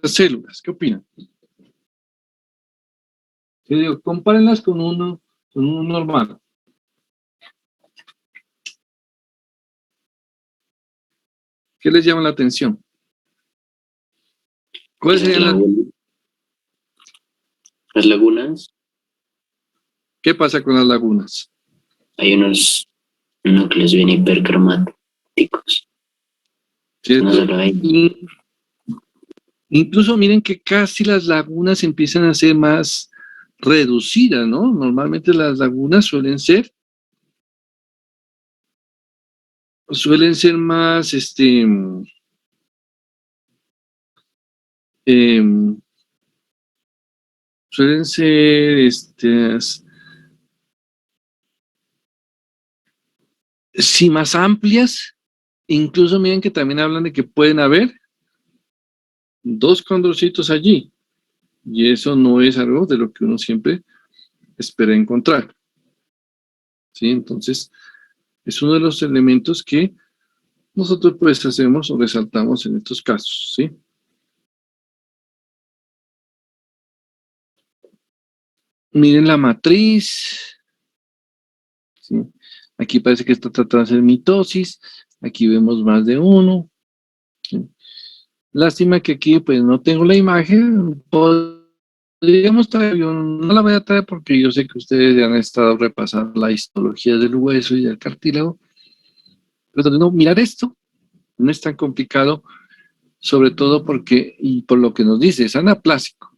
células. ¿Qué opinan? Yo digo, compárenlas con uno normal. ¿Qué les llama la atención? ¿Cuáles Las serían lagunas. Las lagunas, ¿Qué pasa con las lagunas? hay unos núcleos bien hipercromáticos. No ¿Cierto? solo hay. Incluso miren que casi las lagunas empiezan a ser más reducidas, ¿no? Normalmente las lagunas suelen ser más, em, suelen ser, sí, más amplias. Incluso miren que también hablan de que pueden haber 2 condrocitos allí. Y eso no es algo de lo que uno siempre espera encontrar. ¿Sí? Entonces, es uno de los elementos que nosotros pues hacemos o resaltamos en estos casos, ¿sí? Miren la matriz, ¿sí? Aquí parece que está tratando de hacer mitosis, aquí vemos más de uno, ¿sí? Lástima que aquí pues no tengo la imagen, podríamos traer, yo no la voy a traer porque yo sé que ustedes ya han estado repasando la histología del hueso y del cartílago, pero no, mirar esto no es tan complicado, sobre todo porque, y por lo que nos dice, es anaplásico.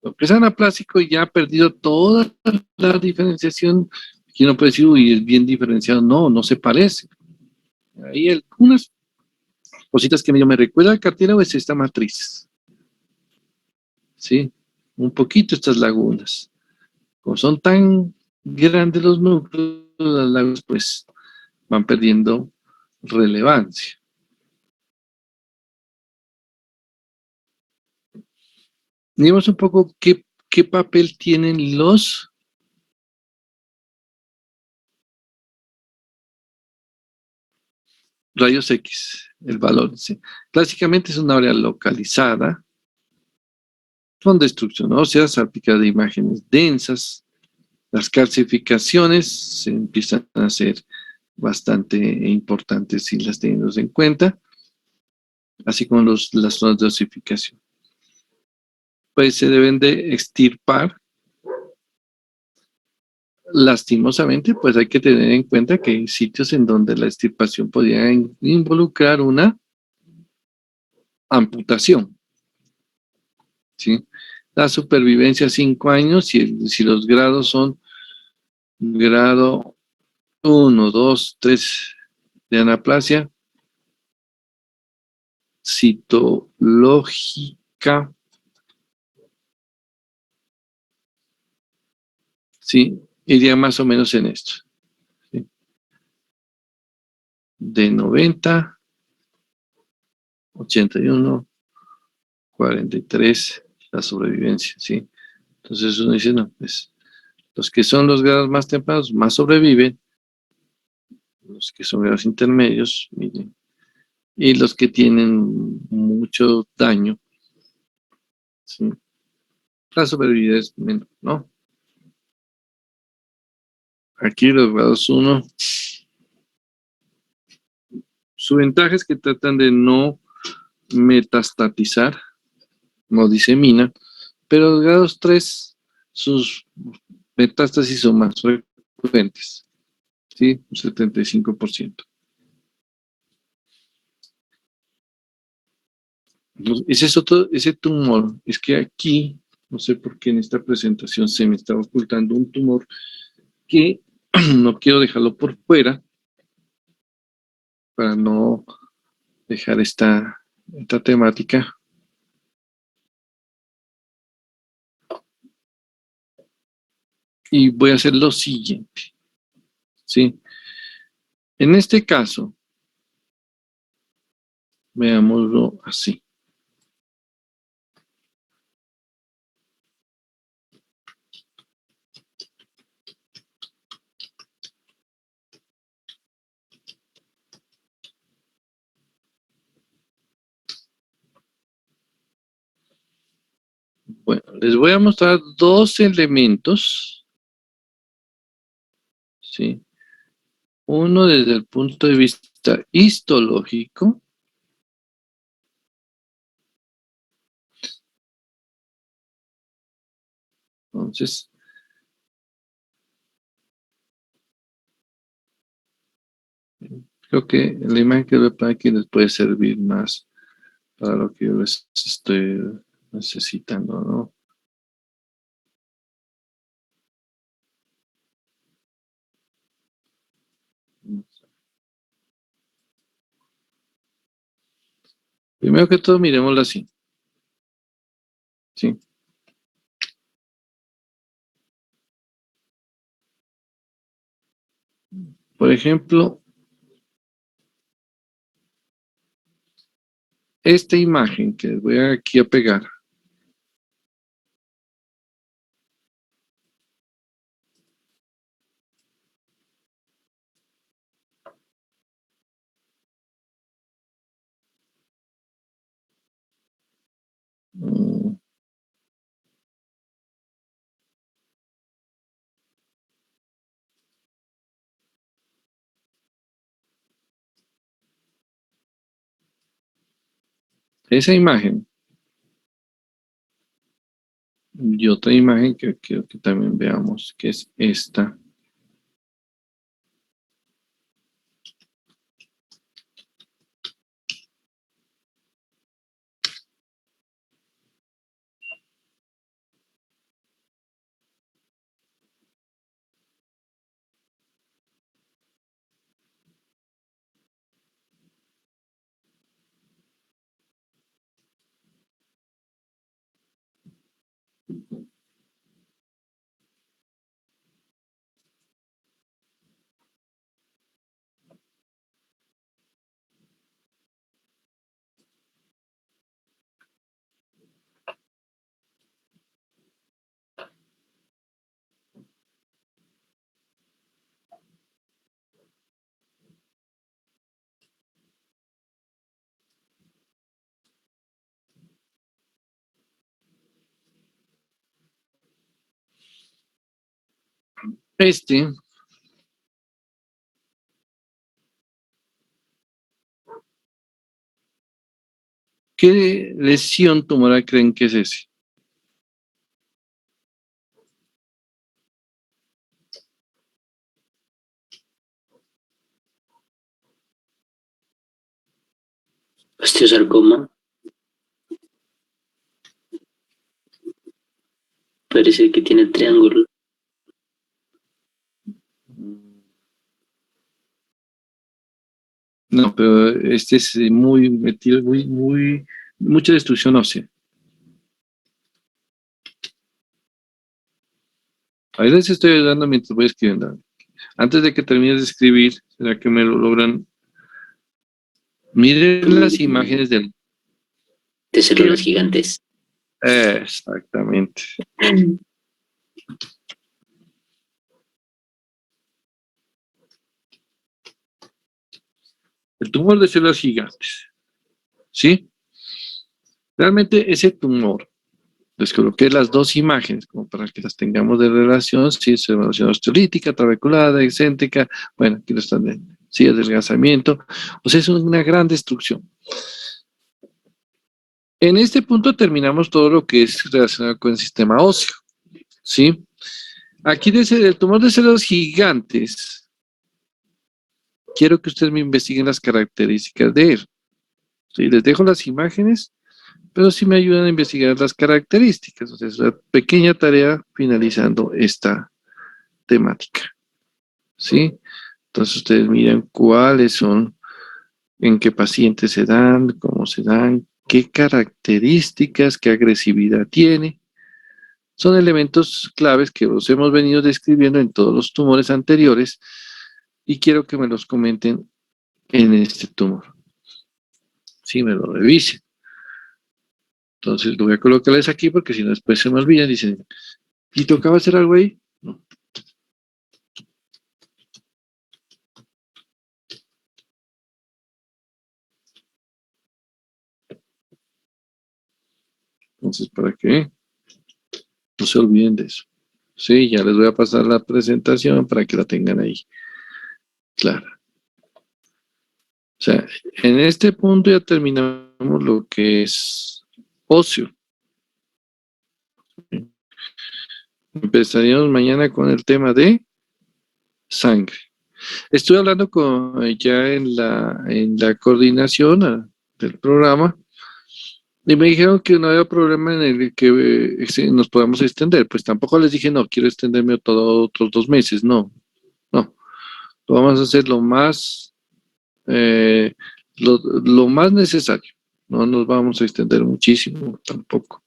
Lo que es anaplásico ya ha perdido toda la diferenciación. Aquí no puede decir, uy, es bien diferenciado. No, no se parece. Hay algunas cositas que me recuerda al cartílago es esta matriz. ¿Sí? Un poquito estas lagunas. Como son tan grandes los núcleos, las lagunas pues van perdiendo relevancia. Digamos un poco qué papel tienen los rayos X, el valor. ¿Sí? Clásicamente es una área localizada con destrucción ósea, salpicada de imágenes densas. Las calcificaciones se empiezan a ser bastante importantes si las tenemos en cuenta, así como las zonas de osificación. Pues se deben de extirpar. Lastimosamente, pues hay que tener en cuenta que hay sitios en donde la extirpación podría involucrar una amputación, ¿sí? La supervivencia 5 años, si los grados son grado 1, 2, 3 de anaplasia citológica, ¿sí? Iría más o menos en esto, ¿sí? De 90, 81, 43, la sobrevivencia, ¿sí? Entonces uno dice, no, pues los que son los grados más tempranos más sobreviven, los que son grados intermedios, miren, y los que tienen mucho daño, ¿sí? La sobrevivencia es menor, ¿no? Aquí los grados 1, su ventaja es que tratan de no metastatizar, no disemina, pero los grados 3, sus metástasis son más frecuentes, ¿sí? Un 75%. Ese tumor, es que aquí, no sé por qué en esta presentación se me está ocultando un tumor que no quiero dejarlo por fuera para no dejar esta temática. y voy a hacer lo siguiente, ¿sí? En este caso, veámoslo así. Bueno, les voy a mostrar dos elementos, ¿sí? Uno desde el punto de vista histológico. Entonces, creo que la imagen que veo aquí les puede servir más para lo que yo les estoy necesitando, ¿no? Primero que todo, miremoslo así. ¿Sí? Por ejemplo, esta imagen que les voy aquí a pegar. Mm, Esa imagen y otra imagen que quiero que también veamos, que es esta. ¿Qué lesión tumoral creen que es ese? Osteosarcoma. Parece que tiene triángulo. No, pero este es muy metido, mucha destrucción ósea. Ahí les estoy ayudando mientras voy escribiendo. Antes de que termines de escribir, ¿será que me lo logran? Miren las imágenes del... De células gigantes. Exactamente. El tumor de células gigantes. ¿Sí? Realmente ese tumor, les coloqué las dos imágenes como para que las tengamos de relación, sí, es relación osteolítica, trabeculada, excéntrica, bueno, aquí lo están viendo, sí, adelgazamiento, o sea, es una gran destrucción. En este punto terminamos todo lo que es relacionado con el sistema óseo, ¿sí? Aquí desde el tumor de células gigantes, quiero que ustedes me investiguen las características de él. ¿Sí? Les dejo las imágenes, pero sí me ayudan a investigar las características. O sea, es una pequeña tarea finalizando esta temática, ¿sí? Entonces ustedes miran cuáles son, en qué pacientes se dan, cómo se dan, qué características, qué agresividad tiene, Son elementos claves que los hemos venido describiendo en todos los tumores anteriores y quiero que me los comenten en este tumor. Sí, me lo revisen. Entonces lo voy a colocarles aquí porque si no después se me olvidan, dicen, ¿y tocaba hacer algo ahí? No. Entonces, ¿para qué? No se olviden de eso. Sí, ya les voy a pasar la presentación para que la tengan ahí. Claro. O sea, en este punto ya terminamos lo que es óseo. Empezaríamos mañana con el tema de sangre. Estoy hablando ya en la coordinación del programa y me dijeron que no había problema en el que nos podamos extender. Pues tampoco les dije, no, quiero extenderme otros 2 meses. No. Lo vamos a hacer lo más necesario. No nos vamos a extender muchísimo tampoco.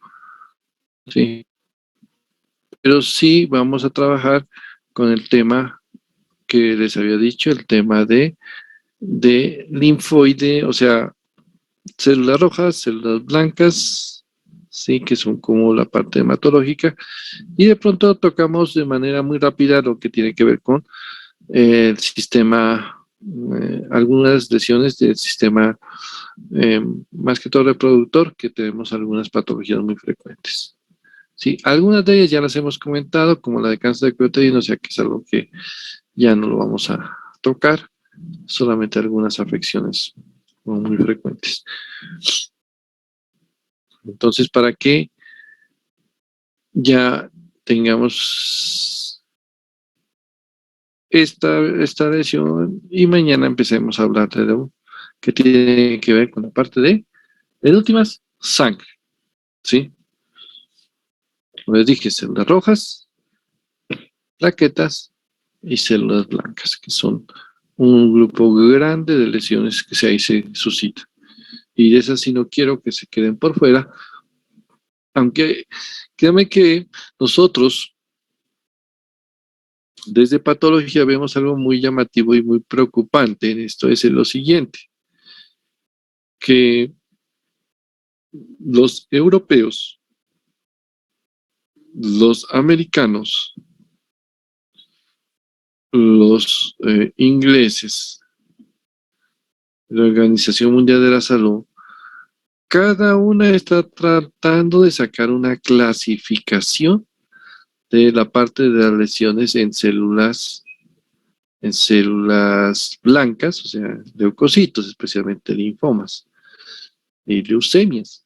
Sí. Pero sí vamos a trabajar con el tema que les había dicho, el tema de linfoide, o sea, células rojas, células blancas, sí, que son como la parte hematológica, y de pronto tocamos de manera muy rápida lo que tiene que ver con el sistema, algunas lesiones del sistema, más que todo reproductor, que tenemos algunas patologías muy frecuentes. Sí, algunas de ellas ya las hemos comentado, como la de cáncer de cuello uterino, o sea que es algo que ya no lo vamos a tocar, solamente algunas afecciones muy frecuentes. Entonces, para que ya tengamos esta lesión y mañana empecemos a hablar de lo que tiene que ver con la parte de últimas, sangre, ¿sí? Como les dije, células rojas, plaquetas y células blancas, que son un grupo grande de lesiones que ahí se suscitan. Y de esas sí no quiero que se queden por fuera, aunque créanme que nosotros desde patología vemos algo muy llamativo y muy preocupante en esto, es lo siguiente, que los europeos, los americanos, los ingleses, la Organización Mundial de la Salud, cada una está tratando de sacar una clasificación de la parte de las lesiones en células blancas, o sea, leucocitos, especialmente linfomas y leucemias.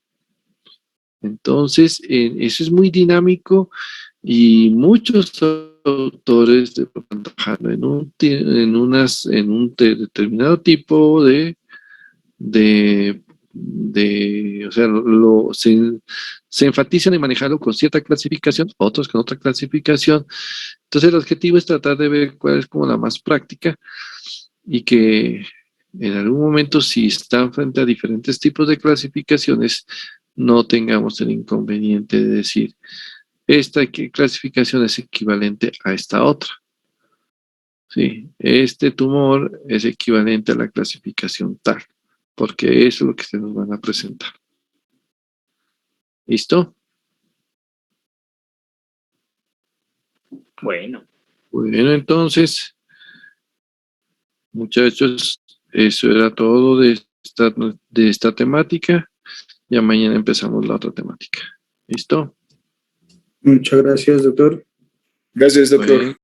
Entonces, eso es muy dinámico y muchos autores trabajan en un determinado tipo de o sea, se enfatizan en manejarlo con cierta clasificación, otros con otra clasificación. Entonces, el objetivo es tratar de ver cuál es como la más práctica y que en algún momento, si están frente a diferentes tipos de clasificaciones, no tengamos el inconveniente de decir, esta clasificación es equivalente a esta otra. Sí, este tumor es equivalente a la clasificación tal, porque eso es lo que se nos van a presentar. ¿Listo? Bueno. Bueno, entonces, muchachos, eso era todo de esta temática. Ya mañana empezamos la otra temática. ¿Listo? Muchas gracias, doctor. Gracias, doctor. Bueno.